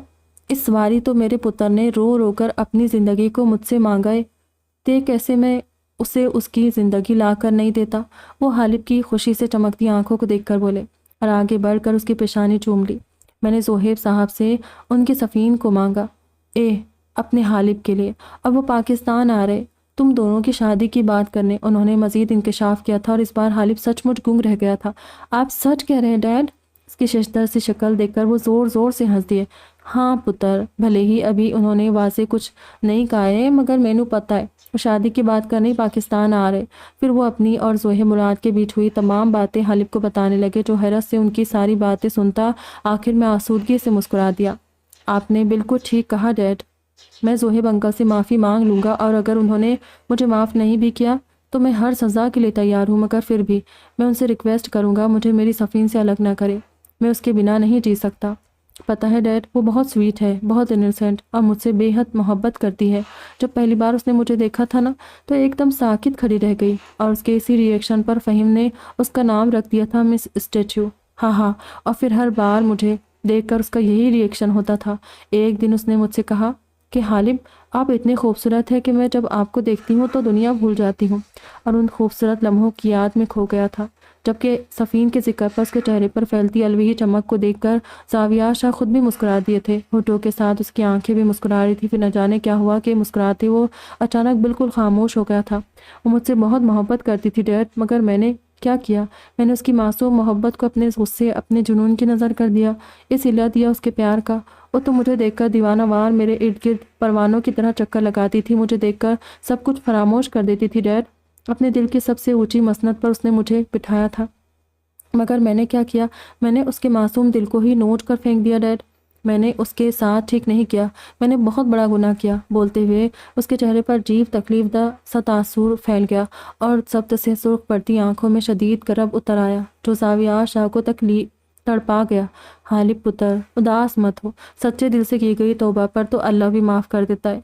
Speaker 1: اس باری تو میرے پتر نے رو رو کر اپنی زندگی کو مجھ سے مانگا ہے، تے کیسے میں اسے اس کی زندگی لا کر نہیں دیتا؟ وہ حالب کی خوشی سے چمکتی آنکھوں کو دیکھ کر بولے اور آگے بڑھ کر اس کی پیشانی چوم لی۔ میں نے زہیب صاحب سے ان کی سفین کو مانگا، اپنے حالب کے لیے، اور وہ پاکستان آ رہے تم دونوں کی شادی کی بات کرنے۔ انہوں نے مزید انکشاف کیا تھا اور اس بار حالب سچ مچ گنگ رہ گیا تھا۔ آپ سچ کہہ رہے ہیں ڈیڈ؟ اس کی ششدر سی شکل دیکھ کر وہ زور زور سے ہنس دیے۔ ہاں پتر، بھلے ہی ابھی انہوں نے واضح کچھ نہیں کہا ہے، مگر مینوں پتہ ہے وہ شادی کی بات کرنے پاکستان آ رہے۔ پھر وہ اپنی اور ظہیر مراد کے بیچ ہوئی تمام باتیں حالب کو بتانے لگے، جو حیرت سے ان کی ساری باتیں سنتا آخر میں آسودگی سے مسکرا دیا۔ آپ نے بالکل ٹھیک کہا ڈیڈ، میں زہیب انکل سے معافی مانگ لوں گا، اور اگر انہوں نے مجھے معاف نہیں بھی کیا تو میں ہر سزا کے لیے تیار ہوں، مگر پھر بھی میں ان سے ریکویسٹ کروں گا مجھے میری سفین سے الگ نہ کرے۔ میں اس کے بنا نہیں جی سکتا۔ پتہ ہے ڈیڈ، وہ بہت سویٹ ہے، بہت انوسینٹ، اور مجھ سے بے حد محبت کرتی ہے۔ جب پہلی بار اس نے مجھے دیکھا تھا نا، تو ایک دم ساکت کھڑی رہ گئی، اور اس کے اسی ری ایکشن پر فہیم نے اس کا نام رکھ دیا تھا مس اسٹیچو۔ ہاں، اور پھر ہر بار مجھے دیکھ کر اس کا یہی ری ایکشن ہوتا تھا۔ ایک دن اس نے مجھ سے کہا کہ حالب، آپ اتنے خوبصورت ہیں کہ میں جب آپ کو دیکھتی ہوں تو دنیا بھول جاتی ہوں، اور ان خوبصورت لمحوں کی یاد میں کھو گیا تھا۔ جبکہ سفین کے ذکر پر اس کے چہرے پر پھیلتی الوہی چمک کو دیکھ کر زاویہ شاہ خود بھی مسکرا دیے تھے، ہونٹوں کے ساتھ اس کی آنکھیں بھی مسکرا رہی تھی۔ پھر نہ جانے کیا ہوا کہ مسکراتے وہ اچانک بالکل خاموش ہو گیا تھا۔ وہ مجھ سے بہت محبت کرتی تھی ڈیڈ، مگر میں نے کیا کیا؟ میں نے اس کی معصوم محبت کو اپنے غصے، اپنے جنون کی نظر کر دیا، یہ صلہ دیا اس کے پیار کا۔ وہ تو مجھے دیکھ کر دیوانہ وار میرے ارد گرد پروانوں کی طرح چکر لگاتی تھی، مجھے دیکھ کر سب کچھ فراموش کر دیتی تھی ڈیڈ۔ اپنے دل کی سب سے اونچی مسند پر اس نے مجھے بٹھایا تھا، مگر میں نے کیا کیا؟ میں نے اس کے معصوم دل کو ہی نوچ کر پھینک دیا ڈیڈ۔ میں نے اس کے ساتھ ٹھیک نہیں کیا، میں نے بہت بڑا گناہ کیا۔ بولتے ہوئے اس کے چہرے پر عجیب تکلیف دہ سا تاثر پھیل گیا، اور ضبط سے سرخ پڑتی آنکھوں میں شدید کرب اتر آیا، جو زاویہ شاہ کو تڑپا گیا۔ حالب پتر، اداس مت ہو، سچے دل سے کی گئی توبہ پر تو اللہ بھی معاف کر دیتا ہے۔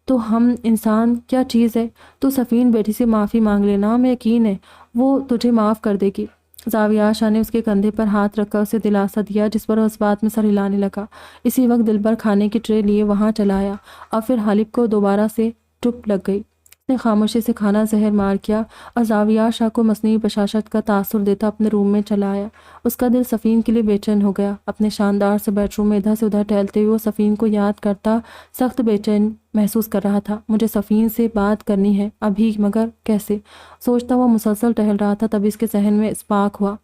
Speaker 1: تو ہم انسان کیا چیز ہے؟ تو سفین بیٹی سے معافی مانگ لینا، ہمیں یقین ہے وہ تجھے معاف کر دے گی۔ زاویہ شاہ نے اس کے کندھے پر ہاتھ رکھ کر اسے دلاسا دیا، جس پر وہ اس بات میں سر ہلانے لگا۔ اسی وقت دلبر کھانے کی ٹرے لیے وہاں چلا آیا، اور پھر حالب کو دوبارہ سے چپ لگ گئی۔ اس نے خاموشی سے کھانا زہر مار کیا اور زاویہ شاہ کو مصنوعی بشاشت کا تاثر دیتا اپنے روم میں چلا آیا۔ اس کا دل سفین کے لیے بے چین ہو گیا۔ اپنے شاندار سے بیڈ روم میں ادھر سے ادھر ٹہلتے ہوئے وہ سفین کو یاد کرتا سخت بے چین محسوس کر رہا تھا۔ مجھے سفین سے بات کرنی ہے ابھی، مگر کیسے؟ سوچتا وہ مسلسل ٹہل رہا تھا، تبھی اس کے ذہن میں اسپاک ہوا۔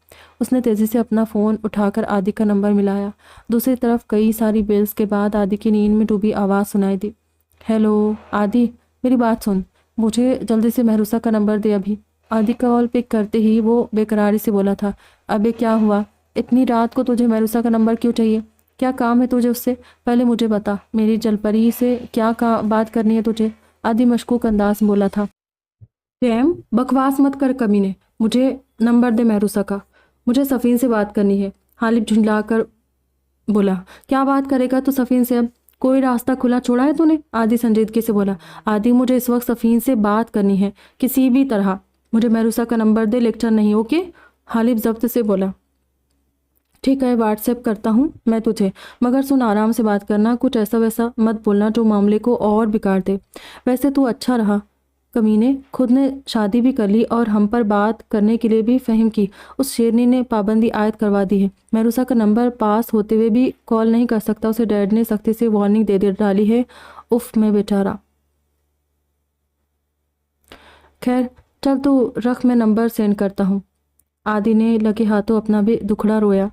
Speaker 1: اس نے تیزی سے اپنا فون اٹھا کر عادی کا نمبر ملایا۔ دوسری طرف کئی ساری بیلز کے بعد عادی کی نیند میں ڈوبی آواز سنائی دی۔ ہیلو عادی، میری بات سن، مجھے جلدی سے محروسہ کا نمبر دے ابھی۔ عادی کال پک کرتے ہی وہ بے قراری سے بولا تھا، ابے کیا ہوا؟ اتنی رات کو تجھے محروسہ کا نمبر کیوں چاہیے؟ کیا کام ہے تجھے اس سے؟ پہلے مجھے بتا، میری جلپری سے کیا بات کرنی ہے تجھے؟ عادی مشکوک انداز میں بولا تھا۔ ٹیم بکواس مت کر کمینے، مجھے نمبر دے محروسہ کا، مجھے سفین سے بات کرنی ہے۔ حالب جھنجلا کر بولا، کیا بات کرے گا تو سفین سے؟ اب کوئی راستہ کھلا چھوڑا ہے تو نے؟ عادی سنجیدگی سے بولا، عادی مجھے اس وقت سفین سے بات کرنی ہے، کسی بھی طرح۔ مجھے محروسہ کا نمبر دے، لیکچر نہیں، اوکے؟ حالب ضبط سے بولا، ٹھیک ہے، واٹس ایپ کرتا ہوں میں تجھے، مگر سن، آرام سے بات کرنا، کچھ ایسا ویسا مت بولنا جو معاملے کو اور بگاڑ دے۔ ویسے تو اچھا رہا کمینے، خود نے شادی بھی کر لی اور ہم پر بات کرنے کے لیے بھی فہم کی اس شیرنی نے پابندی عائد کروا دی ہے۔ محروسہ کا نمبر پاس ہوتے ہوئے بھی کال نہیں کر سکتا، اسے ڈیڈ نے سختی سے وارننگ دے ڈالی ہے۔ اف میں بیچارہ۔ خیر چل تو رکھ، میں نمبر سینڈ کرتا ہوں۔ عادی نے لگے ہاتھوں اپنا بھی دکھڑا رویا۔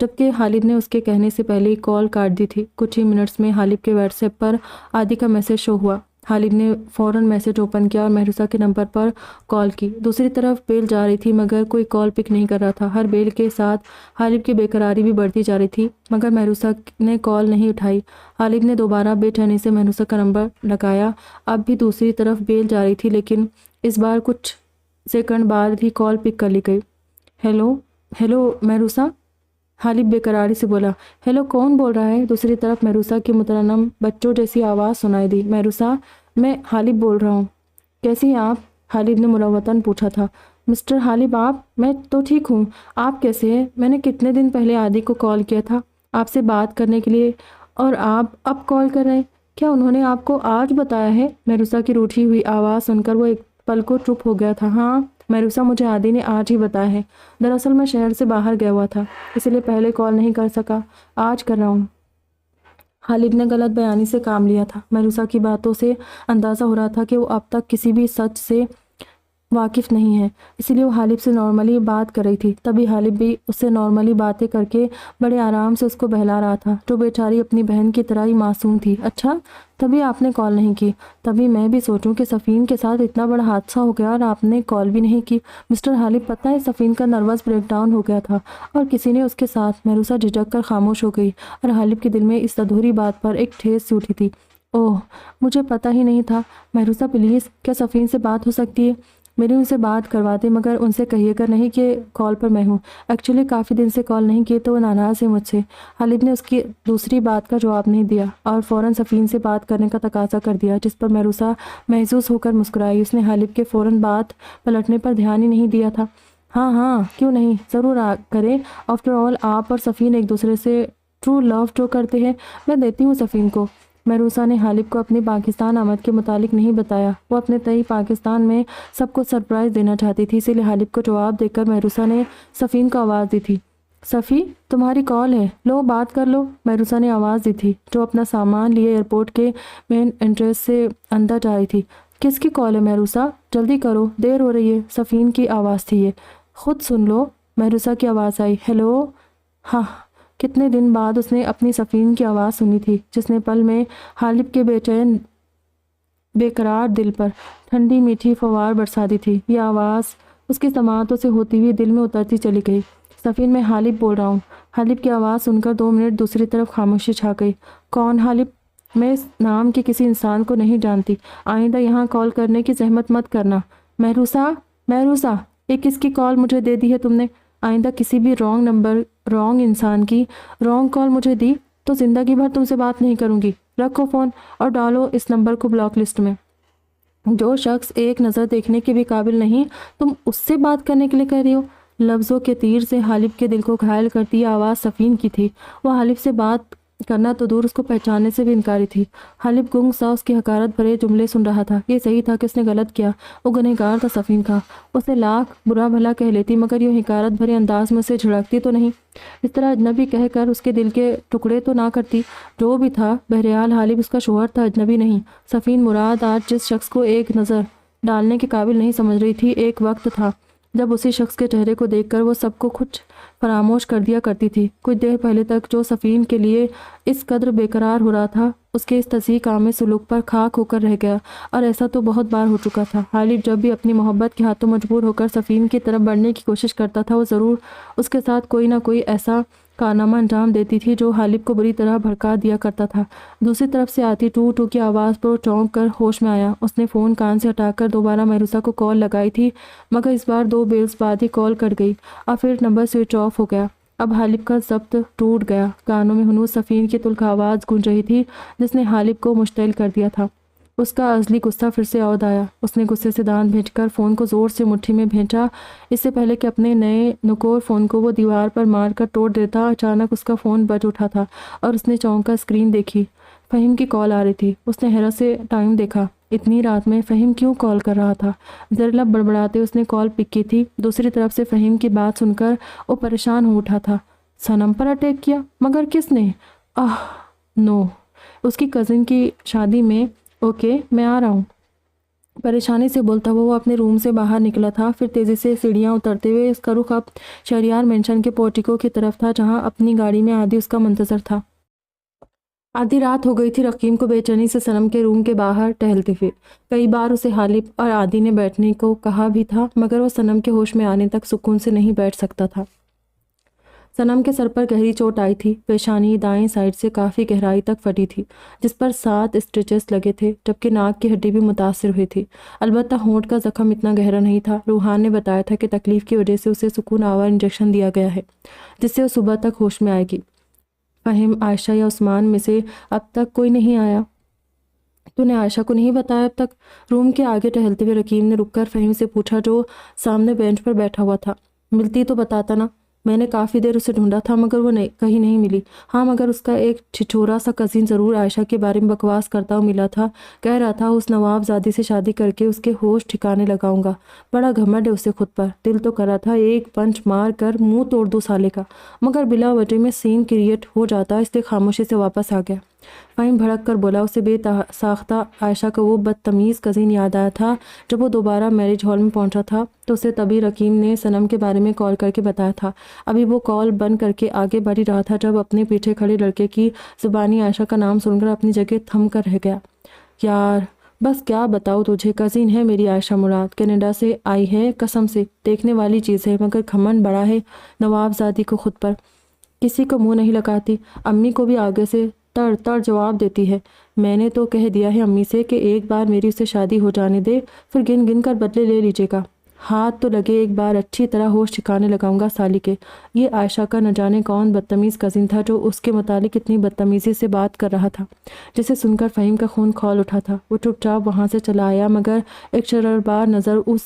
Speaker 1: جبکہ حالب نے اس کے کہنے سے پہلے ہی کال کاٹ دی تھی۔ کچھ ہی منٹس میں حالب کے واٹس ایپ پر عادی کا میسج شو ہوا۔ حالب نے فوراً میسج اوپن کیا اور مہروسہ کے نمبر پر کال کی۔ دوسری طرف بیل جا رہی تھی مگر کوئی کال پک نہیں کر رہا تھا۔ ہر بیل کے ساتھ حالب کی بے قراری بھی بڑھتی جا رہی تھی مگر مہروسہ نے کال نہیں اٹھائی۔ حالب نے دوبارہ بے چینی سے مہروسہ کا نمبر لگایا۔ اب بھی دوسری طرف بیل جا رہی تھی لیکن اس بار کچھ سیکنڈ بعد ہی کال پک کر لی گئی۔ ہیلو مہروسہ، حالب بے قراری سے بولا۔ ہیلو، کون بول رہا ہے؟ دوسری طرف مہروسہ کی مترنم بچوں جیسی آواز سنائی دی۔ مہروسہ، میں حالب بول رہا ہوں۔ کیسی ہیں آپ؟ حالب نے مروتاً پوچھا تھا۔ مسٹر حالب، آپ؟ میں تو ٹھیک ہوں، آپ کیسے ہیں؟ میں نے کتنے دن پہلے عادی کو کال کیا تھا آپ سے بات کرنے کے لیے اور آپ اب کال کر رہے ہیں؟ کیا انہوں نے آپ کو آج بتایا ہے؟ مہروسہ کی روٹھی ہوئی آواز سن کر وہ ایک پل کو چپ ہو گیا تھا۔ ہاں مہروسہ، مجھے عادی نے آج ہی بتایا ہے۔ دراصل میں شہر سے باہر گیا ہوا تھا اس لیے پہلے کال نہیں کر سکا، آج کر رہا ہوں۔ حالب نے غلط بیانی سے کام لیا تھا۔ مہروسہ کی باتوں سے اندازہ ہو رہا تھا کہ وہ اب تک کسی بھی سچ سے واقف نہیں ہے، اسی لیے وہ حالب سے نارملی بات کر رہی تھی۔ تبھی حالب بھی اس سے نارملی باتیں کر کے بڑے آرام سے اس کو بہلا رہا تھا جو بیچاری اپنی بہن کی طرح ہی معصوم تھی۔ اچھا، تبھی آپ نے کال نہیں کی؟ تبھی میں بھی سوچوں کہ صفین کے ساتھ اتنا بڑا حادثہ ہو گیا اور آپ نے کال بھی نہیں کی۔ مسٹر حالب، پتہ ہے صفین کا نروس بریک ڈاؤن ہو گیا تھا اور کسی نے اس کے ساتھ۔ مہروسہ جھجک کر خاموش ہو گئی اور حالب کے دل میں اس ادھوری بات پر ایک ٹھیس سی اٹھی تھی۔ اوہ، مجھے پتہ ہی نہیں تھا۔ مہروسہ پلیز، کیا صفین سے بات ہو سکتی ہے؟ میری ان سے بات کروا دیں مگر ان سے کہیے گا نہیں کہ کال پر میں ہوں۔ ایکچولی کافی دن سے کال نہیں کی تو وہ ناراض ہے مجھ سے۔ حالب نے اس کی دوسری بات کا جواب نہیں دیا اور فوراً صفین سے بات کرنے کا تقاضا کر دیا، جس پر مہروسہ محظوظ ہو کر مسکرائی۔ اس نے حالب کے فوراً بات پلٹنے پر دھیان ہی نہیں دیا تھا۔ ہاں کیوں نہیں، ضرور کریں۔ آفٹر آل آپ اور صفین ایک دوسرے سے ٹرو لو جو کرتے ہیں، میں دیتی ہوں صفین کو۔ مہروسہ نے حالب کو اپنی پاکستان آمد کے متعلق نہیں بتایا۔ وہ اپنے تئیں پاکستان میں سب کو سرپرائز دینا چاہتی تھی، اسی لیے حالب کو جواب دے کر مہروسہ نے صفین کو آواز دی تھی۔ صفی، تمہاری کال ہے، لو بات کر لو۔ مہروسہ نے آواز دی تھی جو اپنا سامان لیے ایئرپورٹ کے مین انٹرنس سے اندر جا رہی تھی۔ کس کی کال ہے مہروسہ؟ جلدی کرو، دیر ہو رہی ہے۔ صفین کی آواز تھی یہ۔ خود سن لو، مہروسہ کی آواز آئی۔ ہیلو، ہاں۔ کتنے دن بعد اس نے اپنی صفین کی آواز سنی تھی جس نے پل میں حالب کے بے چین بے قرار دل پر ٹھنڈی میٹھی فوار برسا دی تھی۔ یہ آواز اس کی سماعتوں سے ہوتی ہوئی دل میں اترتی چلی گئی۔ صفین، میں حالب بول رہا ہوں۔ حالب کی آواز سن کر 2 منٹ دوسری طرف خاموشی چھا گئی۔ کون حالب؟ میں اس نام کے کسی انسان کو نہیں جانتی، آئندہ یہاں کال کرنے کی زحمت مت کرنا۔ مہروسہ، یہ کس کی کال مجھے دے دی ہے تم نے؟ آئندہ کسی بھی رانگ نمبر، رانگ انسان کی رانگ کال مجھے دی تو زندگی بھر تم سے بات نہیں کروں گی۔ رکھو فون اور ڈالو اس نمبر کو بلاک لسٹ میں۔ جو شخص ایک نظر دیکھنے کے بھی قابل نہیں، تم اس سے بات کرنے کے لیے کہہ رہی ہو؟ لفظوں کے تیر سے حالب کے دل کو گھائل کرتی یہ آواز صفین کی تھی۔ وہ حالب سے بات کرنا تو دور اس کو پہچاننے سے بھی انکاری تھی۔ حالب گنگ سا اس کی حقارت بھرے جملے سن رہا تھا۔ یہ صحیح تھا کہ اس نے غلط کیا، وہ گنہگار تھا صفین کا۔ اسے لاکھ برا بھلا کہہ لیتی مگر یہ حقارت بھرے انداز میں اسے جھڑکتی تو نہیں، اس طرح اجنبی کہہ کر اس کے دل کے ٹکڑے تو نہ کرتی۔ جو بھی تھا، بہرحال حالب اس کا شوہر تھا، اجنبی نہیں۔ صفین مراد آج جس شخص کو ایک نظر ڈالنے کے قابل نہیں سمجھ رہی تھی، ایک وقت تھا جب اسی شخص کے چہرے کو دیکھ کر وہ سب کو کچھ فراموش کر دیا کرتی تھی۔ کچھ دیر پہلے تک جو صفین کے لیے اس قدر بے قرار ہو رہا تھا، اس کے اس تصدیق آمیز سلوک پر خاک ہو کر رہ گیا، اور ایسا تو بہت بار ہو چکا تھا۔ حالب جب بھی اپنی محبت کے ہاتھوں مجبور ہو کر صفین کی طرف بڑھنے کی کوشش کرتا تھا، وہ ضرور اس کے ساتھ کوئی نہ کوئی ایسا کارنامہ انجام دیتی تھی جو حالب کو بری طرح بھڑکا دیا کرتا تھا۔ دوسری طرف سے آتی ٹو ٹو کی آواز پر چونک کر ہوش میں آیا۔ اس نے فون کان سے ہٹا کر دوبارہ مہروسہ کو کال لگائی تھی مگر اس بار 2 بیلز بعد ہی کال کٹ گئی اور پھر نمبر سوئچ آف ہو گیا۔ اب حالب کا ضبط ٹوٹ گیا۔ کانوں میں ہنوز صفین کی تلخ آواز گونج رہی تھی جس نے حالب کو مشتعل کر دیا تھا۔ اس کا ازلی غصہ پھر سے عود آیا۔ اس نے غصے سے دان بھینچ کر فون کو زور سے مٹھی میں بھینچا۔ اس سے پہلے کہ اپنے نئے نکور فون کو وہ دیوار پر مار کر توڑ دیتا، اچانک اس کا فون بج اٹھا تھا اور اس نے چونک کر اسکرین دیکھی۔ فہیم کی کال آ رہی تھی۔ اس نے حیرت سے ٹائم دیکھا۔ اتنی رات میں فہیم کیوں کال کر رہا تھا؟ زر لب بڑبڑاتے اس نے کال پک کی تھی۔ دوسری طرف سے فہیم کی بات سن کر وہ پریشان ہو اٹھا تھا۔ صنم پر اٹیک کیا؟ مگر کس نے؟ نو، اس کی کزن کی شادی میں۔ اوکے، میں آ رہا ہوں۔ پریشانی سے بولتا ہوا وہ اپنے روم سے باہر نکلا تھا، پھر تیزی سے سیڑھیاں اترتے ہوئے اس کا رخ اب شہریار مینشن کے پورٹیکو کی طرف تھا جہاں اپنی گاڑی میں عادی اس کا منتظر تھا۔ آدھی رات ہو گئی تھی۔ رقیم کو بے چینی سے صنم کے روم کے باہر ٹہلتے ہوئے کئی بار اسے حالب اور عادی نے بیٹھنے کو کہا بھی تھا، مگر وہ صنم کے ہوش میں آنے تک سکون سے نہیں بیٹھ سکتا تھا۔ صنم کے سر پر گہری چوٹ آئی تھی، پیشانی دائیں سائڈ سے کافی گہرائی تک پھٹی تھی جس پر 7 اسٹریچز لگے تھے، جبکہ ناک کی ہڈی بھی متاثر ہوئی تھی۔ البتہ ہونٹ کا زخم اتنا گہرا نہیں تھا۔ روحان نے بتایا تھا کہ تکلیف کی وجہ سے اسے سکون آور انجیکشن دیا گیا ہے جس سے وہ صبح تک ہوش میں آئے گی۔ فہیم، عائشہ یا عثمان میں سے اب تک کوئی نہیں آیا؟ تو نے عائشہ کو نہیں بتایا اب تک؟ روم کے آگے ٹہلتے ہوئے رقیم نے رک کر فہیم سے پوچھا جو سامنے بینچ پر بیٹھا ہوا تھا۔ ملتی تو بتاتا نا، میں نے کافی دیر اسے ڈھونڈا تھا مگر وہ کہیں نہیں ملی۔ ہاں مگر اس کا ایک چھچورا سا کزن ضرور عائشہ کے بارے میں بکواس کرتا ہوا ملا تھا، کہہ رہا تھا اس نواب زادی سے شادی کر کے اس کے ہوش ٹھکانے لگاؤں گا۔ بڑا گھمنڈ ہے اسے خود پر۔ دل تو کر رہا تھا ایک پنچ مار کر منہ توڑ دو سالے کا، مگر بلا وجہ میں سین کریٹ ہو جاتا، اس لیے خاموشی سے واپس آ گیا۔ فہیم بھڑک کر بولا۔ اسے بے ساختہ عائشہ کا وہ بدتمیز کزن یاد آیا تھا۔ جب وہ دوبارہ میرج ہال میں پہنچا تھا تو اسے تبھی رقیم نے صنم کے بارے میں کال کر کے بتایا تھا۔ ابھی وہ کال بند کر کے آگے بڑھ ہی رہا تھا جب اپنے پیچھے کھڑے لڑکے کی زبانی عائشہ کا نام سن کر اپنی جگہ تھم کر رہ گیا۔ یار بس کیا بتاؤ تجھے، کزن ہے میری عائشہ مراد، کینیڈا سے آئی ہے، قسم سے دیکھنے والی چیز ہے، مگر گھمنڈ بڑا ہے نواب زادی کو خود پر، کسی کو منہ نہیں لگاتی، امی کو بھی آگے سے تڑ تڑ جواب دیتی ہے۔ میں نے تو کہہ دیا ہے امی سے کہ ایک بار میری اسے شادی ہو جانے دے، پھر گن گن کر بدلے لے لیجیے گا۔ ہاتھ تو لگے ایک بار اچھی طرح ہوش ٹھکانے لگاؤں گا سالی کے۔ یہ عائشہ کا نہ جانے کون بدتمیز کزن تھا جو اس کے متعلق اتنی بدتمیزی سے بات کر رہا تھا، جسے سن کر فہیم کا خون کھول اٹھا تھا۔ وہ چپ چاپ وہاں سے چلا آیا مگر ایک شرربار نظر اس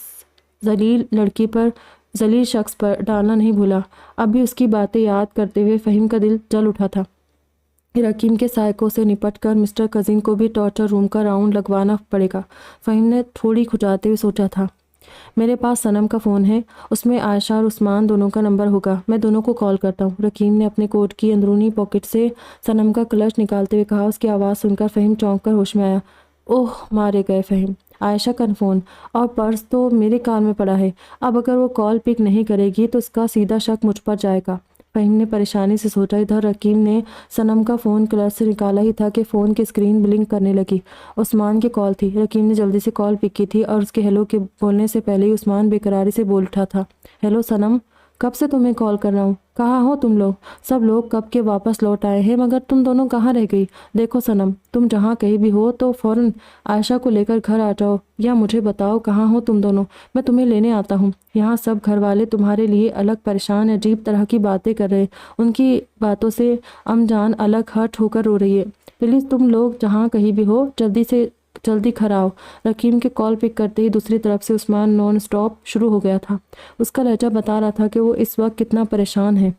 Speaker 1: ذلیل شخص پر ڈالنا نہیں بھولا۔ اب بھی اس کی باتیں یاد کرتے ہوئے فہیم کا دل جل اٹھا تھا۔ رقیم کے سائیکو سے نپٹ کر مسٹر کزن کو بھی ٹارچر روم کا راؤنڈ لگوانا پڑے گا، فہیم نے تھوڑی کھجاتے ہوئے سوچا تھا۔ میرے پاس صنم کا فون ہے، اس میں عائشہ اور عثمان دونوں کا نمبر ہوگا، میں دونوں کو کال کرتا ہوں۔ رقیم نے اپنے کوٹ کی اندرونی پاکٹ سے صنم کا کلچ نکالتے ہوئے کہا۔ اس کی آواز سن کر فہیم چونک کر ہوش میں آیا۔ اوہ مارے گئے فہیم، عائشہ کا فون اور پرس تو میرے کار میں پڑا ہے، اب اگر وہ کال پک نہیں کرے گی تو اس کا سیدھا شک مجھ پر جائے گا، فہیم نے پریشانی سے سوچا۔ ادھر رقیم نے صنم کا فون کلچ سے نکالا ہی تھا کہ فون کی اسکرین بلنک کرنے لگی۔ عثمان کی کال تھی۔ رقیم نے جلدی سے کال پک کی تھی اور اس کے ہیلو کے بولنے سے پہلے ہی عثمان بے قراری سے بول اٹھا تھا۔ ہیلو صنم، کب سے تمہیں کال کر رہا ہوں، کہاں ہو تم لوگ؟ سب لوگ کب کے واپس لوٹ آئے ہیں مگر تم دونوں کہاں رہ گئی؟ دیکھو صنم، تم جہاں کہیں بھی ہو تو فوراً عائشہ کو لے کر گھر آ جاؤ، یا مجھے بتاؤ کہاں ہو تم دونوں، میں تمہیں لینے آتا ہوں۔ یہاں سب گھر والے تمہارے لیے الگ پریشان عجیب طرح کی باتیں کر رہے، ان کی باتوں سے ام جان الگ ہٹ ہو کر رو رہی ہے۔ پلیز تم لوگ جہاں کہیں بھی ہو جلدی گھر آؤ۔ رقیم کے کال پک کرتے ہی دوسری طرف سے عثمان نان سٹاپ شروع ہو گیا تھا۔ اس کا لہجہ بتا رہا تھا کہ وہ اس وقت کتنا پریشان ہے۔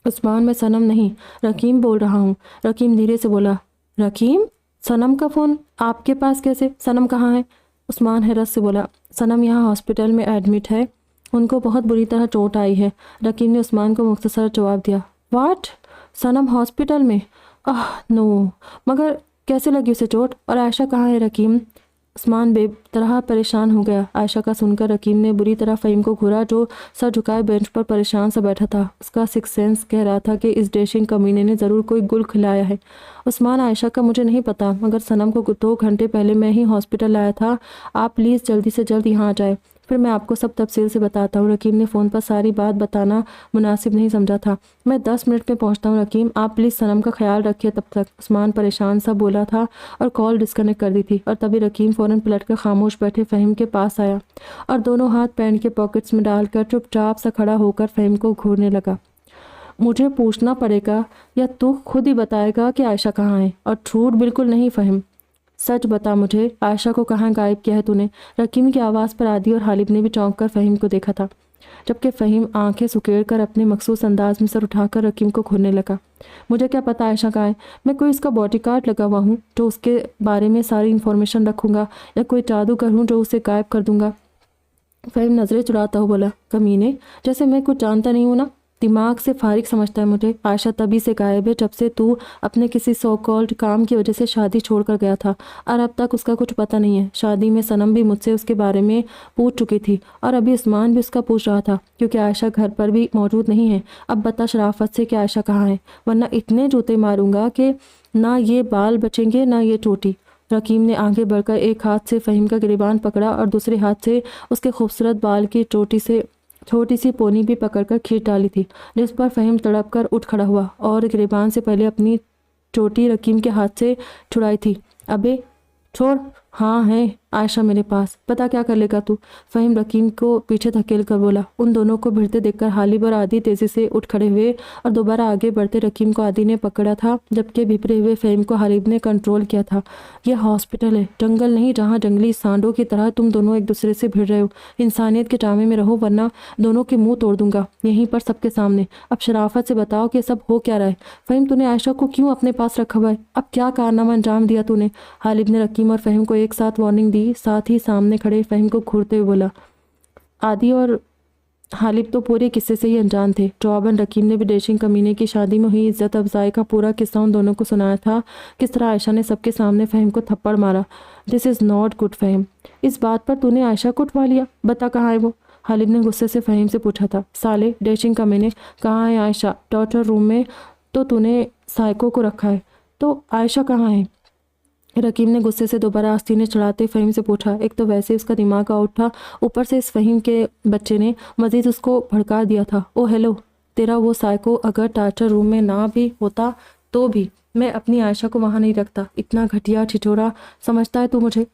Speaker 1: عثمان، میں صنم نہیں، رقیم بول رہا ہوں۔ رقیم دھیرے سے بولا۔ رقیم، صنم کا فون آپ کے پاس کیسے؟ صنم کہاں ہے؟ عثمان حیرت سے بولا۔ صنم یہاں ہاسپٹل میں ایڈمٹ ہے، ان کو بہت بری طرح چوٹ آئی ہے، رقیم نے عثمان کو مختصر جواب دیا۔ واٹ؟ صنم ہاسپٹل میں؟ نو، مگر کیسے لگی اسے چوٹ؟ اور عائشہ کہاں ہے رقیم؟ عثمان بے طرح پریشان ہو گیا۔ عائشہ کا سن کر رقیم نے بری طرح فہیم کو گھورا جو سر جھکائے بینچ پر پریشان سا بیٹھا تھا۔ اس کا سکس سینس کہہ رہا تھا کہ اس ڈیشنگ کمینے نے ضرور کوئی گل کھلایا ہے۔ عثمان، عائشہ کا مجھے نہیں پتا، مگر صنم کو 2 گھنٹے پہلے میں ہی ہاسپٹل لایا تھا، آپ پلیز جلدی سے جلد یہاں آ جائے، پھر میں آپ کو سب تفصیل سے بتاتا ہوں۔ رقیم نے فون پر ساری بات بتانا مناسب نہیں سمجھا تھا۔ میں 10 منٹ میں پہنچتا ہوں رقیم، آپ پلیز صنم کا خیال رکھیے تب تک، عثمان پریشان سا بولا تھا اور کال ڈسکنیکٹ کر دی تھی۔ اور تبھی رقیم فوراً پلٹ کر خاموش بیٹھے فہیم کے پاس آیا اور دونوں ہاتھ پینٹ کے پاکٹس میں ڈال کر چپ چاپ سا کھڑا ہو کر فہیم کو گھورنے لگا۔ مجھے پوچھنا پڑے گا یا تو خود ہی بتائے گا کہ عائشہ کہاں ہے؟ اور جھوٹ بالکل نہیں فہیم، سچ بتا مجھے، عائشہ کو کہاں غائب کیا ہے تو نے؟ رقیم کی آواز پر عادی اور حالب نے بھی چونک کر فہیم کو دیکھا تھا، جبکہ فہیم آنکھیں سکیڑ کر اپنے مخصوص انداز میں سر اٹھا کر رقیم کو گھورنے لگا۔ مجھے کیا پتا عائشہ کہاں ہے؟ میں کوئی اس کا باڈی گارڈ لگا ہوا ہوں جو اس کے بارے میں ساری انفارمیشن رکھوں گا، یا کوئی جادوگر ہوں جو اسے غائب کر دوں گا؟ فہیم نظریں چڑھاتا ہوا بولا۔ کمینے، جیسے میں کچھ جانتا نہیں ہوں نا؟ دماغ سے فارغ سمجھتا ہے مجھے۔ عائشہ تبھی سے غائب ہے جب سے تو اپنے کسی سو کالڈ کام کی وجہ سے شادی چھوڑ کر گیا تھا، اور اب تک اس کا کچھ پتہ نہیں ہے۔ شادی میں صنم بھی مجھ سے اس کے بارے میں پوچھ چکی تھی، اور ابھی عثمان بھی اس کا پوچھ رہا تھا، کیونکہ عائشہ گھر پر بھی موجود نہیں ہے۔ اب بتا شرافت سے کہ عائشہ کہاں ہے، ورنہ اتنے جوتے ماروں گا کہ نہ یہ بال بچیں گے نہ یہ چوٹی۔ رکیم نے آگے بڑھ کر ایک ہاتھ سے فہیم کا گریبان پکڑا اور دوسرے ہاتھ سے اس کے خوبصورت بال کی چوٹی سے چھوٹی سی پونی بھی پکڑ کر کھینچ ڈالی تھی، جس پر فہیم تڑپ کر اٹھ کھڑا ہوا اور گریبان سے پہلے اپنی چوٹی رکیم کے ہاتھ سے چھڑائی تھی۔ ابے چھوڑ، ہاں ہے عائشہ میرے پاس، پتا کیا کر لے گا تو؟ فہیم رکیم کو پیچھے دھکیل کر بولا۔ ان دونوں کو بھیڑتے دیکھ کر حالب اور عادی تیزی سے اٹھ کھڑے ہوئے اور دوبارہ آگے بڑھتے۔ رکیم کو عادی نے پکڑا تھا، جبکہ بھپرے ہوئے فہیم کو حالب نے کنٹرول کیا تھا۔ یہ ہاسپٹل ہے، جنگل نہیں جہاں جنگلی سانڈوں کی طرح تم دونوں ایک دوسرے سے بھیڑ رہے ہو۔ انسانیت کے جامے میں رہو ورنہ دونوں کے منہ توڑ دوں گا یہیں پر سب کے سامنے۔ اب شرافت سے بتاؤ کہ سب ہو کیا رہا ہے؟ فہیم تو نے عائشہ کو کیوں اپنے پاس رکھا ہوا ہے؟ اب کیا کارنامہ انجام دیا تو نے؟ حالب نے رکیم اور فہیم کو ایک ساتھ وارننگ دی، ساتھ ہی سامنے کھڑے فہیم کو گھورتے ہوئے بولا۔ عادی اور حالب تو پورے قصے سے ہی انجان تھے۔ جواباً رکیم نے بھی ڈیشنگ کمینے کی شادی میں ہوئی عزت افزائی کا پورا قصہ ان دونوں کو سنایا تھا، کس طرح عائشہ نے سب کے سامنے فہیم کو تھپڑ مارا۔ دس از ناٹ گڈ فہیم، اس بات پر تو نے عائشہ کو اٹھوا لیا، بتا کہاں ہے وہ؟ حالب نے غصے سے فہیم سے پوچھا تھا۔ سالے ڈیشنگ کمینے، کہاں ہے عائشہ؟ ٹارچر روم میں تو نے سائیکو کو رکھا ہے، تو عائشہ کہاں ہے؟ رکیم نے غصے سے دوبارہ آستینے چڑھاتے فہیم سے پوچھا۔ ایک تو ویسے اس کا دماغ آؤٹ تھا، اوپر سے اس فہیم کے بچے نے مزید اس کو بھڑکا دیا تھا۔ او ہیلو، تیرا وہ سائیکو اگر ٹارچر روم میں نہ بھی ہوتا تو بھی میں اپنی عائشہ کو وہاں نہیں رکھتا۔ اتنا گھٹیا چھچورا سمجھتا ہے تو مجھے؟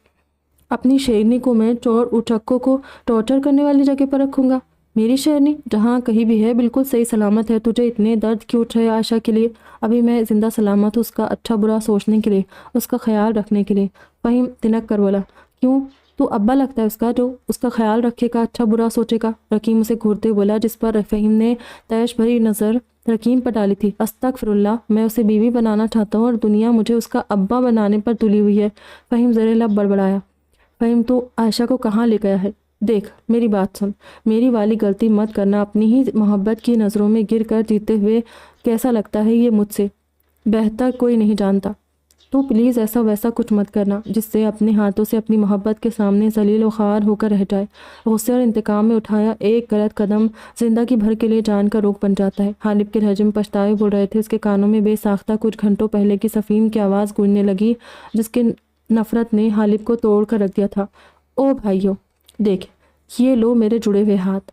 Speaker 1: اپنی شیرنی کو میں چور اچکوں کو ٹارچر کرنے والی جگہ پر رکھوں گا؟ میری شیرنی جہاں کہیں بھی ہے بالکل صحیح سلامت ہے، تجھے اتنے درد کیوں اٹھ رہے عائشہ کے لیے؟ ابھی میں زندہ سلامت ہوں، اس کا اچھا برا سوچنے کے لیے، اس کا خیال رکھنے کے لیے۔ فہیم تنک کر بولا۔ کیوں؟ تو ابا لگتا ہے اس کا، جو اس کا خیال رکھے گا، اچھا برا سوچے گا؟ رکیم اسے گھورتے بولا، جس پر فہیم نے تیش بھری نظر رکیم پر ڈالی تھی۔ استغفر اللہ، میں اسے بیوی بنانا چاہتا ہوں اور دنیا مجھے اس کا ابا بنانے پر تلی ہوئی ہے۔ فہیم زیر لب بڑبڑایا۔ فہیم تو عائشہ کو کہاں لے گیا ہے؟ دیکھ میری بات سن، میری والی غلطی مت کرنا، اپنی ہی محبت کی نظروں میں گر کر جیتے ہوئے کیسا لگتا ہے یہ مجھ سے بہتر کوئی نہیں جانتا۔ تو پلیز ایسا ویسا کچھ مت کرنا جس سے اپنے ہاتھوں سے اپنی محبت کے سامنے ذلیل و خوار ہو کر رہ جائے۔ غصے اور انتقام میں اٹھایا ایک غلط قدم زندگی بھر کے لیے جان کا روک بن جاتا ہے۔ حالب کے لہجے میں پچھتاوے بول رہے تھے، اس کے کانوں میں بے ساختہ کچھ گھنٹوں پہلے کی صفین کی آواز گونجنے لگی، جس کے نفرت نے حالب کو توڑ کر رکھ دیا تھا۔ او بھائیو، دیکھ یہ لو میرے جڑے ہوئے ہاتھ،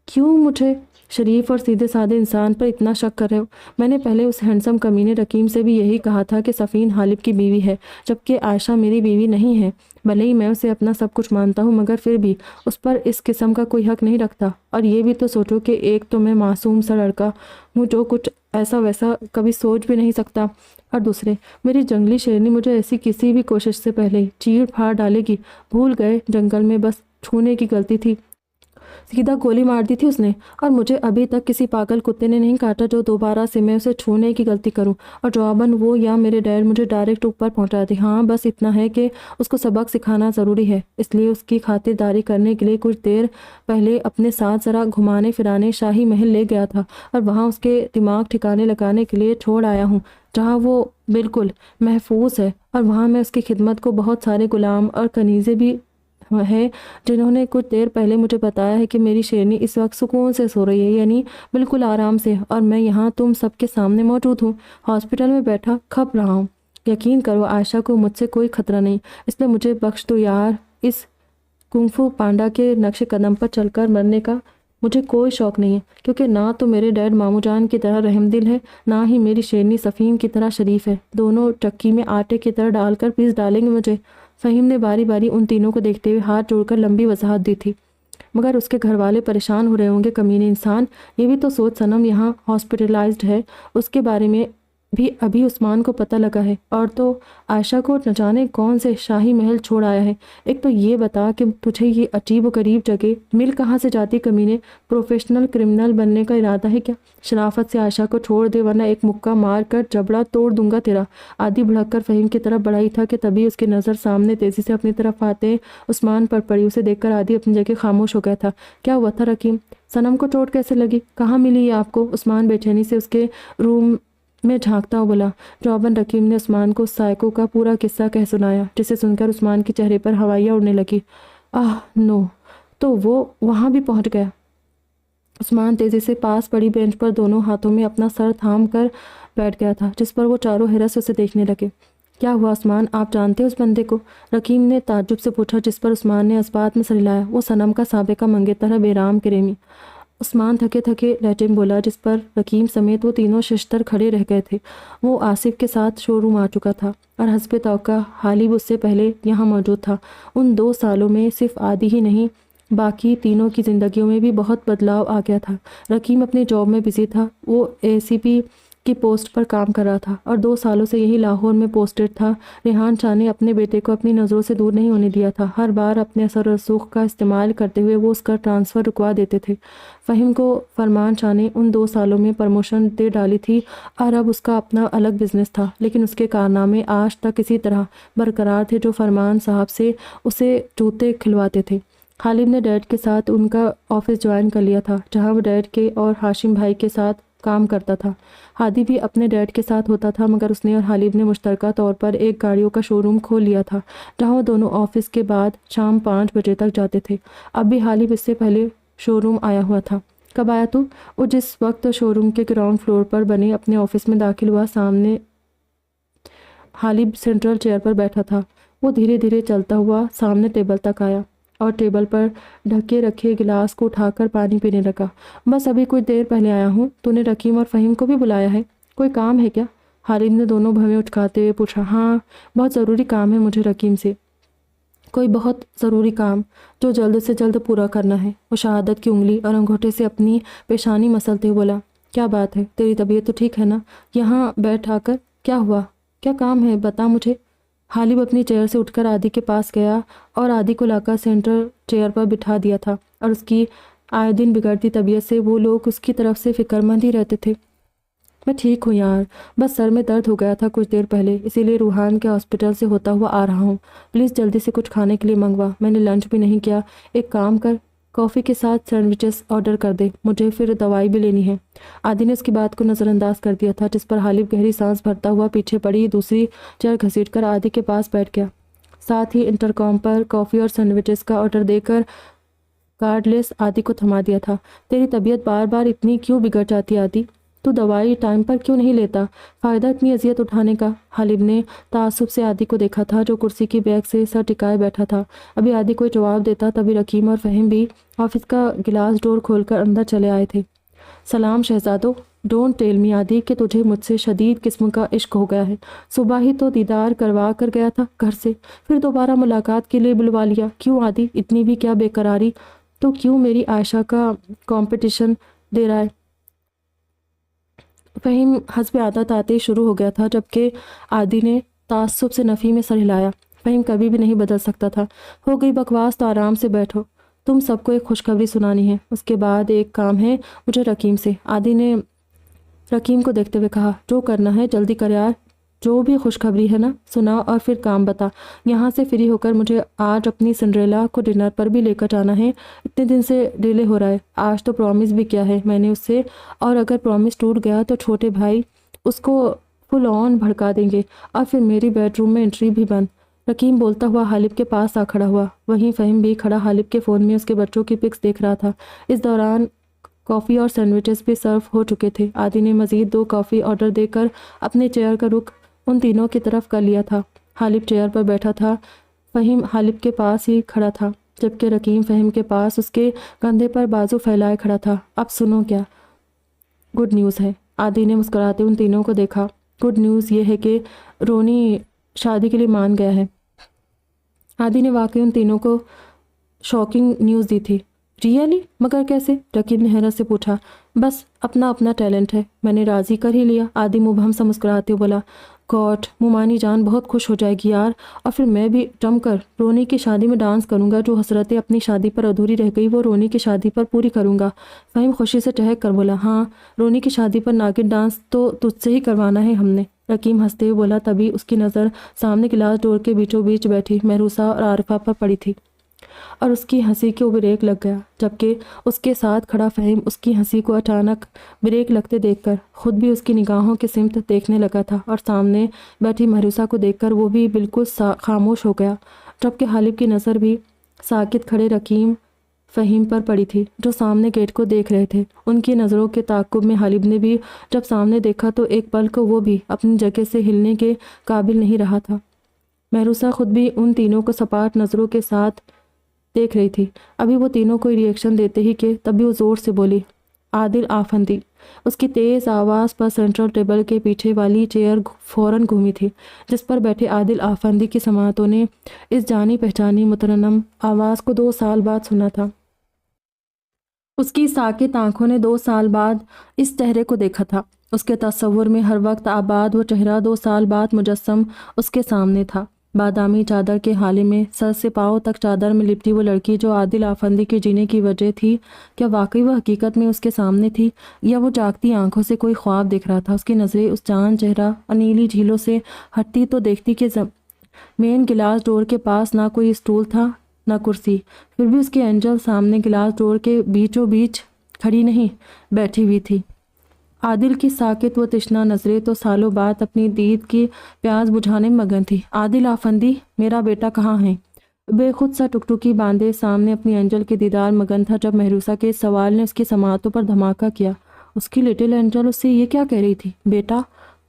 Speaker 1: کیوں مجھے شریف اور سیدھے سادے انسان پر اتنا شک کر رہے ہو؟ میں نے پہلے اس ہینڈسم کمینے رکیم سے بھی یہی کہا تھا کہ صفین حالب کی بیوی ہے، جبکہ عائشہ میری بیوی نہیں ہے۔ بھلے ہی میں اسے اپنا سب کچھ مانتا ہوں، مگر پھر بھی اس پر اس قسم کا کوئی حق نہیں رکھتا۔ اور یہ بھی تو سوچو کہ ایک تو میں معصوم سا لڑکا ہوں جو کچھ ایسا ویسا کبھی سوچ بھی نہیں سکتا، اور دوسرے میری جنگلی شیرنی مجھے ایسی کسی بھی کوشش سے پہلے ہی چیڑ پھاڑ ڈالے گی۔ بھول گئے جنگل میں بس چھونے کی غلطی تھی، سیدھا گولی مار دی تھی اس نے، اور مجھے ابھی تک کسی پاگل کتے نے نہیں کاٹا جو دوبارہ سے میں اسے چھونے کی غلطی کروں، اور جواباً وہ یا میرے ڈیڈ مجھے ڈائریکٹ اوپر پہنچا دے۔ ہاں بس اتنا ہے کہ اس کو سبق سکھانا ضروری ہے، اس لیے اس کی خاطرداری کرنے کے لیے کچھ دیر پہلے اپنے ساتھ ذرا گھمانے پھرانے شاہی محل لے گیا تھا، اور وہاں اس کے دماغ ٹھکانے لگانے کے لیے چھوڑ آیا ہوں، جہاں وہ بالکل محفوظ ہے۔ اور وہاں میں اس کی خدمت کو بہت سارے غلام اور کنیزیں بھی ہے، جنہوں نے کچھ دیر پہلے مجھے بتایا ہے کہ میری شیرنی اس وقت سکون سے سو رہی ہے، یعنی بالکل آرام سے، اور میں یہاں تم سب کے سامنے موجود ہوں، ہاسپٹل میں بیٹھا کھپ رہا ہوں۔ یقین کرو عائشہ کو مجھ سے کوئی خطرہ نہیں، اس لیے مجھے بخش دو یار، اس کنفو پانڈا کے نقش قدم پر چل کر مرنے کا مجھے کوئی شوق نہیں ہے، کیونکہ نہ تو میرے ڈیڈ مامو جان کی طرح رحم دل ہے، نہ ہی میری شیرنی صفین کی طرح شریف ہے، دونوں چکی میں آٹے کی طرح ڈال کر پیس ڈالیں گے مجھے۔ فہیم نے باری باری ان تینوں کو دیکھتے ہوئے ہاتھ جوڑ کر لمبی وضاحت دی تھی۔ مگر اس کے گھر والے پریشان ہو رہے ہوں گے، کمینے انسان، یہ بھی تو سوچ صنم یہاں ہاسپٹلائزڈ ہے، اس کے بارے میں بھی ابھی عثمان کو پتہ لگا ہے، اور تو عائشہ کو نہ جانے کون سے شاہی محل چھوڑ آیا ہے۔ ایک تو یہ بتا کہ تجھے یہ عجیب و غریب جگہ مل کہاں سے جاتی کمینے؟ پروفیشنل کرمنل بننے کا ارادہ ہے کیا؟ شرافت سے عائشہ کو چھوڑ دے ورنہ ایک مکہ مار کر جبڑا توڑ دوں گا تیرا۔ عادی بھڑک کر فہیم کی طرف بڑھائی تھا کہ تبھی اس کی نظر سامنے تیزی سے اپنی طرف آتے عثمان پر پڑی۔ اسے دیکھ کر عادی اپنی جگہ خاموش ہو گیا تھا۔ کیا ہوا تھا رکیم؟ صنم کو چوٹ کیسے لگی؟ کہاں ملی یہ آپ کو؟ عثمان بے چینی سے اس کے روم میں جھانکتا ہوا بولا۔ جواباً رکیم نے عثمان کو سائیکو کا پورا قصہ کہہ سنایا، جسے سن کر عثمان کے چہرے پر ہوائیاں اڑنے لگی۔ نو، تو وہ وہاں بھی پہنچ گیا؟ عثمان تیزی سے پاس پڑی بینچ پر دونوں ہاتھوں میں اپنا سر تھام کر بیٹھ گیا تھا، جس پر وہ چاروں حیرت سے اسے دیکھنے لگے۔ کیا ہوا عثمان؟ آپ جانتے اس بندے کو؟ رکیم نے تعجب سے پوچھا، جس پر عثمان نے اثبات میں سر ہلایا۔ وہ صنم کا سابقہ منگیتر ہے، بیرام کریمی۔ عثمان تھکے تھکے لہجے میں بولا، جس پر رکیم سمیت وہ تینوں ششتر کھڑے رہ گئے تھے۔ وہ آصف کے ساتھ شو روم آ چکا تھا اور حسب توقع حالیب اس سے پہلے یہاں موجود تھا۔ ان 2 سالوں میں صرف عادی ہی نہیں، باقی تینوں کی زندگیوں میں بھی بہت بدلاؤ آ گیا تھا۔ رکیم اپنی جاب میں بزی تھا، وہ ACP کی پوسٹ پر کام کر رہا تھا اور 2 سالوں سے یہی لاہور میں پوسٹڈ تھا۔ ریحان شاہ نے اپنے بیٹے کو اپنی نظروں سے دور نہیں ہونے دیا تھا۔ ہر بار اپنے اثر و رسوخ کا استعمال کرتے ہوئے وہ اس کا ٹرانسفر رکوا دیتے تھے۔ فہیم کو فرمان شاہ نے ان 2 سالوں میں پروموشن دے ڈالی تھی اور اب اس کا اپنا الگ بزنس تھا، لیکن اس کے کارنامے آج تک اسی طرح برقرار تھے جو فرمان صاحب سے اسے جوتے کھلواتے تھے۔ خالد نے ڈیڈ کے ساتھ ان کا آفس جوائن کر لیا تھا، جہاں وہ ڈیڈ کے اور ہاشم بھائی کے ساتھ کام کرتا تھا۔ ہادی بھی اپنے ڈیڈ کے ساتھ ہوتا تھا، مگر اس نے اور حالیب نے مشترکہ طور پر ایک گاڑیوں کا شو روم کھول لیا تھا، جہاں وہ دونوں آفس کے بعد شام 5 بجے تک جاتے تھے۔ اب بھی حالیب اس سے پہلے شو روم آیا ہوا تھا۔ کب آیا تو؟ وہ جس وقت شو روم کے گراؤنڈ فلور پر بنے اپنے آفس میں داخل ہوا، سامنے حالیب سینٹرل چیئر پر بیٹھا تھا۔ وہ دھیرے دھیرے چلتا ہوا سامنے ٹیبل تک آیا اور ٹیبل پر ڈھکے رکھے گلاس کو اٹھا کر پانی پینے لگا۔ بس ابھی کچھ دیر پہلے آیا ہوں۔ تو نے رکیم اور فہیم کو بھی بلایا ہے؟ کوئی کام ہے کیا؟ حالیب نے دونوں بھویں اٹھاتے ہوئے پوچھا۔ ہاں، بہت ضروری کام ہے مجھے رکیم سے، کوئی بہت ضروری کام جو جلد سے جلد پورا کرنا ہے۔ وہ شہادت کی انگلی اور انگوٹھے سے اپنی پیشانی مسلتے ہوئے بولا۔ کیا بات ہے؟ تیری طبیعت تو ٹھیک ہے نا؟ یہاں بیٹھ آ کر کیا ہوا؟ کیا کام ہے بتا مجھے۔ حالیب اپنی چیئر سے اٹھ کر عادی کے پاس گیا اور عادی کو لا کر سینٹرل چیئر پر بٹھا دیا تھا، اور اس کی آئے دن بگڑتی طبیعت سے وہ لوگ اس کی طرف سے فکر مند ہی رہتے تھے۔ میں ٹھیک ہوں یار، بس سر میں درد ہو گیا تھا کچھ دیر پہلے، اسی لیے روحان کے ہاسپٹل سے ہوتا ہوا آ رہا ہوں۔ پلیز جلدی سے کچھ کھانے کے لیے منگوا، میں نے لنچ بھی نہیں کیا۔ ایک کام کر، کافی کے ساتھ سینڈوچز آرڈر کر دے، مجھے پھر دوائی بھی لینی ہے۔ عادی نے اس کی بات کو نظر انداز کر دیا تھا، جس پر حالیب گہری سانس بھرتا ہوا پیچھے پڑی دوسری چیئر گھسیٹ کر عادی کے پاس بیٹھ گیا۔ ساتھ ہی انٹرکام پر کافی اور سینڈوچز کا آرڈر دے کر کارڈ لیس عادی کو تھما دیا تھا۔ تیری طبیعت بار بار اتنی کیوں بگڑ جاتی عادی؟ تو دوائی ٹائم پر کیوں نہیں لیتا؟ فائدہ اتنی اذیت اٹھانے کا؟ حالیب نے تعصب سے عادی کو دیکھا تھا، جو کرسی کی بیک سے سر ٹکائے بیٹھا تھا۔ ابھی عادی کوئی جواب دیتا تبھی رکیم اور فہیم بھی آفس کا گلاس ڈور کھول کر اندر چلے آئے تھے۔ سلام شہزادو، ڈونٹ ٹیل می عادی کہ تجھے مجھ سے شدید قسم کا عشق ہو گیا ہے۔ صبح ہی تو دیدار کروا کر گیا تھا گھر سے، پھر دوبارہ ملاقات کے لیے بلوا لیا۔ کیوں عادی اتنی بھی کیا بے قراری؟ تو کیوں میری عائشہ کا کمپٹیشن دے رہا ہے؟ فہیم حسب عادت آتے ہی شروع ہو گیا تھا، جبکہ عادی نے تعصب سے نفی میں سر ہلایا۔ فہیم کبھی بھی نہیں بدل سکتا تھا۔ ہو گئی بکواس تو آرام سے بیٹھو، تم سب کو ایک خوشخبری سنانی ہے، اس کے بعد ایک کام ہے مجھے رکیم سے۔ عادی نے رکیم کو دیکھتے ہوئے کہا۔ جو کرنا ہے جلدی کر یار، جو بھی خوشخبری ہے نا سنا اور پھر کام بتا۔ یہاں سے فری ہو کر مجھے آج اپنی سنڈریلا کو ڈنر پر بھی لے کر جانا ہے، اتنے دن سے ڈیلے ہو رہا ہے۔ آج تو پرومس بھی کیا ہے میں نے اس سے، اور اگر پرومس ٹوٹ گیا تو چھوٹے بھائی اس کو فل آن بھڑکا دیں گے اور پھر میری بیڈ روم میں انٹری بھی بند۔ رکیم بولتا ہوا حالیب کے پاس آ کھڑا ہوا، وہیں فہیم بھی کھڑا حالیب کے فون میں اس کے بچوں کی پکس دیکھ رہا تھا۔ اس دوران کافی اور سینڈوچز بھی سرو ہو چکے تھے۔ عادی نے مزید 2 کافی آرڈر دے کر اپنے چیئر کا رخ ان تینوں کی طرف کر لیا تھا۔ حالیب چیئر پر بیٹھا تھا، فہیم حالیب کے پاس ہی کھڑا تھا، جبکہ رکیم فہیم کے پاس اس کے کندھے پر بازو پھیلائے کھڑا تھا۔ اب سنو کیا گڈ نیوز ہے؟ عادی نے مسکراتے ان تینوں کو دیکھا۔ گڈ نیوز یہ ہے کہ رونی شادی کے لیے مان گیا ہے۔ عادی نے واقعی ان تینوں کو شاکنگ نیوز دی تھی۔ ریئلی؟ مگر کیسے؟ رقیب نے حیرت سے پوچھا۔ بس اپنا اپنا ٹیلنٹ ہے، میں نے راضی کر ہی لیا، عادل مبہم سا مسکراتے ہوئے بولا۔ گاڈ، مومانی جان بہت خوش ہو جائے گی یار، اور پھر میں بھی جم کر رونی کی شادی میں ڈانس کروں گا، جو حسرتیں اپنی شادی پر ادھوری رہ گئی وہ رونی کی شادی پر پوری کروں گا۔ فہیم خوشی سے ٹہک کر بولا، ہاں رونی کی شادی پر ناگن ڈانس تو تجھ سے ہی کروانا ہے ہم نے۔ رقیم ہنستے ہوئے بولا، تبھی اس کی نظر سامنے گلاس ڈور کے بیچوں بیچ بیٹھی محروسہ اور عارفہ پر پڑی تھی اور اس کی ہنسی کو بریک لگ گیا، جبکہ اس کے ساتھ کھڑا فہیم اس کی ہنسی کو اچانک بریک لگتے دیکھ کر خود بھی اس کی نگاہوں کی سمت دیکھنے لگا تھا، اور سامنے بیٹھی محروسہ کو دیکھ کر وہ بھی بالکل خاموش ہو گیا، جبکہ حالب کی نظر بھی ساکت کھڑے رقیم فہیم پر پڑی تھی، جو سامنے گیٹ کو دیکھ رہے تھے۔ ان کی نظروں کے تعاقب میں حالب نے بھی جب سامنے دیکھا تو ایک پل کو وہ بھی اپنی جگہ سے ہلنے کے قابل نہیں رہا تھا۔ محروسہ خود بھی ان تینوں کو سپاٹ نظروں کے ساتھ دیکھ رہی تھی۔ ابھی وہ تینوں کوئی ریئیکشن دیتے ہی کہ تبھی وہ زور سے بولی، عادل آفندی۔ اس کی تیز آواز پر سینٹرل ٹیبل کے پیچھے والی چیئر فوراً گھومی تھی، جس پر بیٹھے عادل آفندی کی سماعتوں نے اس جانی پہچانی مترنم آواز کو 2 سال بعد سنا تھا۔ اس کی ساکت آنکھوں نے 2 سال بعد اس چہرے کو دیکھا تھا۔ اس کے تصور میں ہر وقت آباد وہ چہرہ 2 سال بعد مجسم اس کے سامنے تھا۔ بادامی چادر کے حالے میں سر سے پاؤں تک چادر میں لپٹی وہ لڑکی جو عادل آفندی کے جینے کی وجہ تھی، کیا واقعی وہ حقیقت میں اس کے سامنے تھی، یا وہ جاگتی آنکھوں سے کوئی خواب دیکھ رہا تھا؟ اس کی نظریں اس چاند چہرہ اور نیلی جھیلوں سے ہٹتی تو دیکھتی کہ مین گلاس ڈور کے پاس نہ کوئی اسٹول تھا نہ کرسی، پھر بھی اس کی اینجل سامنے گلاس ڈور کے بیچوں بیچ کھڑی نہیں، بیٹھی ہوئی تھی۔ عادل کی ساکت و تشنہ نظریں تو سالوں بعد اپنی دید کی پیاس بجھانے میں مگن تھی۔ عادل آفندی، میرا بیٹا کہاں ہے؟ بے خود سا ٹکٹکی باندھے سامنے اپنی اینجل کے دیدار مگن تھا، جب محروسہ کے اس سوال نے اس کی سماعتوں پر دھماکہ کیا۔ اس کی لٹل اینجل اس سے یہ کیا کہہ رہی تھی؟ بیٹا؟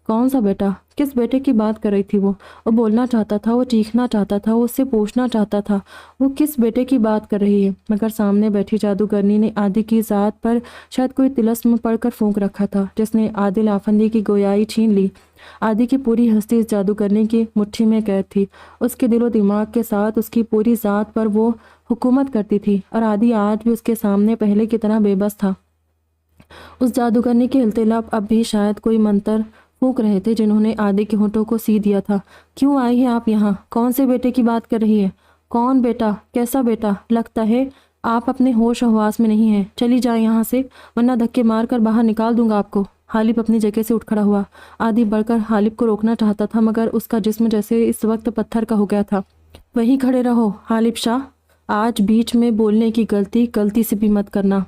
Speaker 1: کون سا بیٹا؟ کس بیٹے کی بات کر رہی تھی وہ بولنا چاہتا تھا، وہ چیخنا چاہتا تھا، وہ اس سے پوچھنا چاہتا تھا وہ کس بیٹے کی بات کر رہی ہے، مگر سامنے بیٹھی جادوگرنی نے عادل کی ذات پر شاید کوئی طلسم پڑھ کر پھونک رکھا تھا، جس نے عادل آفندی کی گویائی چھین لی۔ عادل کی پوری ہستی اس جادوگرنی کی مٹھی میں قید تھی، اس کے دل و دماغ کے ساتھ اس کی پوری ذات پر وہ حکومت کرتی تھی، اور عادل آج بھی اس کے سامنے پہلے کی طرح بے بس تھا۔ اس جادوگرنی کے ہلتے لب اب بھی شاید کوئی منتر پھونک رہے تھے، جنہوں نے عادل کے ہونٹوں کو سی دیا تھا۔ کیوں آئی ہیں آپ یہاں؟ کون سے بیٹے کی بات کر رہی ہے؟ کون بیٹا؟ کیسا بیٹا؟ لگتا ہے آپ اپنے ہوش و حواس میں نہیں ہیں، چلی جائیں یہاں سے، ورنہ دھکے مار کر باہر نکال دوں گا آپ کو۔ حالب اپنی جگہ سے اٹھ کھڑا ہوا۔ عادل بڑھ کر حالب کو روکنا چاہتا تھا، مگر اس کا جسم جیسے اس وقت پتھر کا ہو گیا تھا۔ وہیں کھڑے رہو حالب شاہ، آج بیچ میں بولنے کی غلطی سے بھی مت کرنا،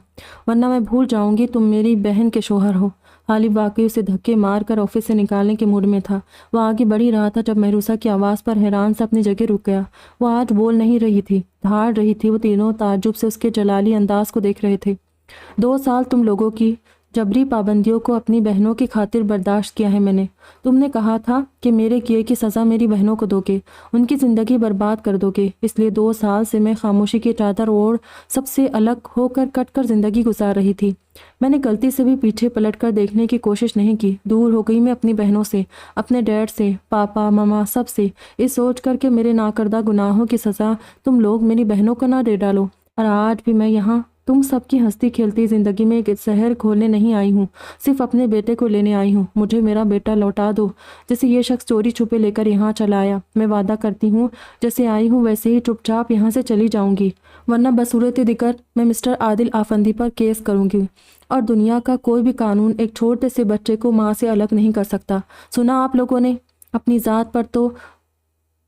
Speaker 1: ورنہ میں بھول جاؤں گی تم میری بہن کے شوہر ہو۔ حالب واقعی اسے دھکے مار کر آفس سے نکالنے کے موڈ میں تھا۔ وہ آگے بڑھ ہی رہا تھا جب محروسہ کی آواز پر حیران سے اپنی جگہ رک گیا۔ وہ آج بول نہیں رہی تھی، دھاڑ رہی تھی۔ وہ تینوں تعجب سے اس کے جلالی انداز کو دیکھ رہے تھے۔ 2 سال تم لوگوں کی جبری پابندیوں کو اپنی بہنوں کی خاطر برداشت کیا ہے میں نے۔ تم نے کہا تھا کہ میرے کیے کی سزا میری بہنوں کو دو گے، ان کی زندگی برباد کر دو گے، اس لیے 2 سال سے میں خاموشی کی چادر اوڑھ سب سے الگ ہو کر کٹ کر زندگی گزار رہی تھی۔ میں نے غلطی سے بھی پیچھے پلٹ کر دیکھنے کی کوشش نہیں کی۔ دور ہو گئی میں اپنی بہنوں سے، اپنے ڈیڈ سے، پاپا ماما سب سے، اس سوچ کر کہ میرے ناکردہ گناہوں کی سزا تم لوگ میری بہنوں کو نہ دے ڈالو۔ اور آج بھی میں یہاں تم سب کی ہنستی کھیلتی زندگی میں ایک زہر کھولنے نہیں آئی ہوں، صرف اپنے بیٹے کو لینے آئی ہوں۔ مجھے میرا بیٹا لوٹا دو، جسے یہ شخص چوری چھپے لے کر یہاں چلا آیا۔ میں وعدہ کرتی ہوں جیسے آئی ہوں ویسے ہی چپ چاپ یہاں سے چلی جاؤں گی، ورنہ بصورت دیگر میں مسٹر عادل آفندی پر کیس کروں گی، اور دنیا کا کوئی بھی قانون ایک چھوٹے سے بچے کو ماں سے الگ نہیں کر سکتا۔ سنا آپ لوگوں نے؟ اپنی ذات پر تو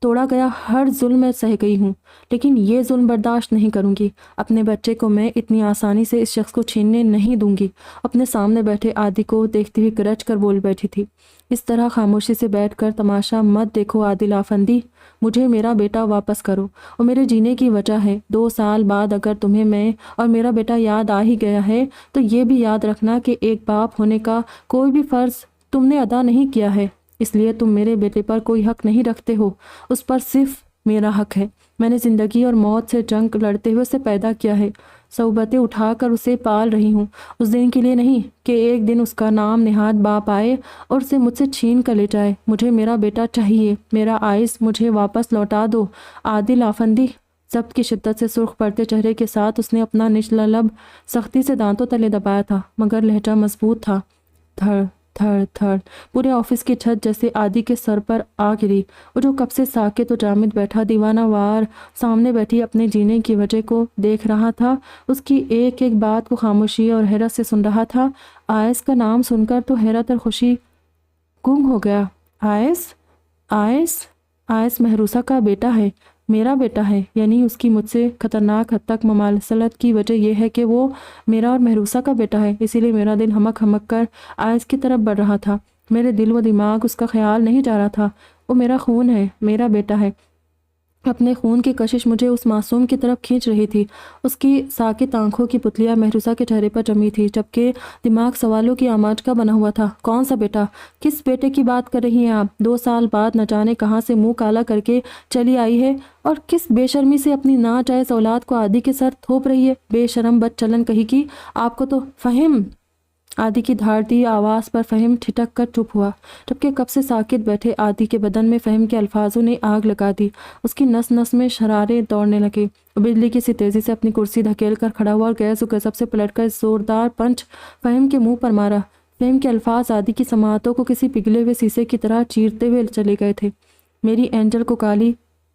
Speaker 1: توڑا گیا ہر ظلم میں سہ گئی ہوں، لیکن یہ ظلم برداشت نہیں کروں گی۔ اپنے بچے کو میں اتنی آسانی سے اس شخص کو چھیننے نہیں دوں گی۔ اپنے سامنے بیٹھے عادل کو دیکھتی ہوئی گرج کر بول بیٹھی تھی، اس طرح خاموشی سے بیٹھ کر تماشا مت دیکھو عادل آفندی، مجھے میرا بیٹا واپس کرو، اور میرے جینے کی وجہ ہے۔ 2 سال بعد اگر تمہیں میں اور میرا بیٹا یاد آ ہی گیا ہے تو یہ بھی یاد رکھنا کہ ایک باپ ہونے کا کوئی بھی فرض تم نے ادا نہیں کیا ہے، اس لیے تم میرے بیٹے پر کوئی حق نہیں رکھتے ہو، اس پر صرف میرا حق ہے۔ میں نے زندگی اور موت سے جنگ لڑتے ہوئے اسے پیدا کیا ہے، صحبتیں اٹھا کر اسے پال رہی ہوں، اس دن کے لیے نہیں کہ ایک دن اس کا نام نہاد باپ آئے اور اسے مجھ سے چھین کر لے جائے۔ مجھے میرا بیٹا چاہیے، میرا آئس مجھے واپس لوٹا دو عادل آفندی۔ ضبط کی شدت سے سرخ پڑتے چہرے کے ساتھ اس نے اپنا نچلا لب سختی سے دانتوں تلے دبایا تھا، مگر لہجہ مضبوط تھا۔ تھڑ تھڑ تھڑ پورے آفس کی چھت جیسے عادی کے سر پر آ گری۔ وہ جو کب سے ساکت و جامد بیٹھا دیوانہ وار سامنے بیٹھی اپنے جینے کی وجہ کو دیکھ رہا تھا، اس کی ایک ایک بات کو خاموشی اور حیرت سے سن رہا تھا۔ آئس کا نام سن کر تو حیرت اور خوشی گم ہو گیا۔ آئس آئس آئس محروسہ کا بیٹا ہے، میرا بیٹا ہے، یعنی اس کی مجھ سے خطرناک حد تک مماثلت کی وجہ یہ ہے کہ وہ میرا اور محروسہ کا بیٹا ہے۔ اسی لیے میرا دل ہمک ہمک کر آئس کی طرف بڑھ رہا تھا۔ میرے دل و دماغ اس کا خیال نہیں جا رہا تھا۔ وہ میرا خون ہے، میرا بیٹا ہے۔ اپنے خون کی کشش مجھے اس معصوم کی طرف کھینچ رہی تھی۔ اس کی ساکت آنکھوں کی پتلیاں محروسہ کے چہرے پر جمی تھی، جبکہ دماغ سوالوں کی آماج کا بنا ہوا تھا۔ کون سا بیٹا؟ کس بیٹے کی بات کر رہی ہیں آپ؟ 2 سال بعد نہ جانے کہاں سے منہ کالا کر کے چلی آئی ہے اور کس بے شرمی سے اپنی ناجائز اولاد کو عادی کے سر تھوپ رہی ہے۔ بے شرم بد چلن کہی کی آپ کو تو فہم۔ عادی کی دھاڑتی آواز پر فہم ٹھٹک کر چپ ہوا، جبکہ کب سے ساکت بیٹھے عادی کے بدن میں فہم کے الفاظوں نے آگ لگا دی۔ اس کی نس نس میں شرارے دوڑنے لگے۔ بجلی کی سی تیزی سے اپنی کرسی دھکیل کر کھڑا ہوا اور گیس و غضب سے پلٹ کر زوردار پنچ فہم کے منہ پر مارا۔ فہم کے الفاظ عادی کی سماعتوں کو کسی پگھلے ہوئے شیشے کی طرح چیرتے ہوئے چلے گئے تھے۔ میری اینجل کو گالی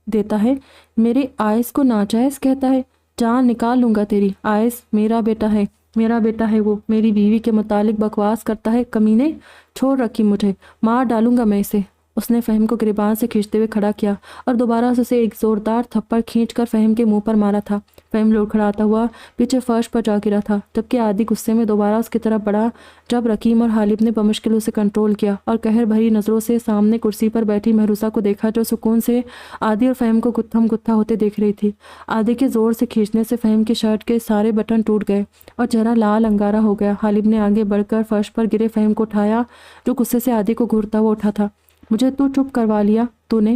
Speaker 1: دیتا ہے، میرے آئس کو ناجائز کہتا ہے، جان نکال لوں گا تیری۔ آئس میرا بیٹا ہے، میرا بیٹا ہے وہ، میری بیوی کے متعلق بکواس کرتا ہے۔ کمینے، چھوڑ رکھی مجھے، مار ڈالوں گا میں اسے۔ اس نے فہم کو گریبان سے کھینچتے ہوئے کھڑا کیا اور دوبارہ اسے ایک زوردار تھپڑ کھینچ کر فہم کے منہ پر مارا تھا۔ فہم لڑکھڑاتا ہوا پیچھے فرش پر جا گرا تھا، جبکہ عادی غصے میں دوبارہ اس کی طرف بڑھا، جب رکیم اور غالب نے بمشکل اسے کنٹرول کیا اور قہر بھری نظروں سے سامنے کرسی پر بیٹھی محروسہ کو دیکھا، جو سکون سے عادی اور فہم کو گتھم گتھا ہوتے دیکھ رہی تھی۔ عادی کے زور سے کھینچنے سے فہم کی شرٹ کے سارے بٹن ٹوٹ گئے اور چہرہ لال انگارہ ہو گیا۔ غالب نے آگے بڑھ کر فرش پر گرے فہم کو اٹھایا، جو غصے سے عادی کو گھورتا ہوا اٹھا تھا۔ مجھے تو چپ کروا لیا تو نے،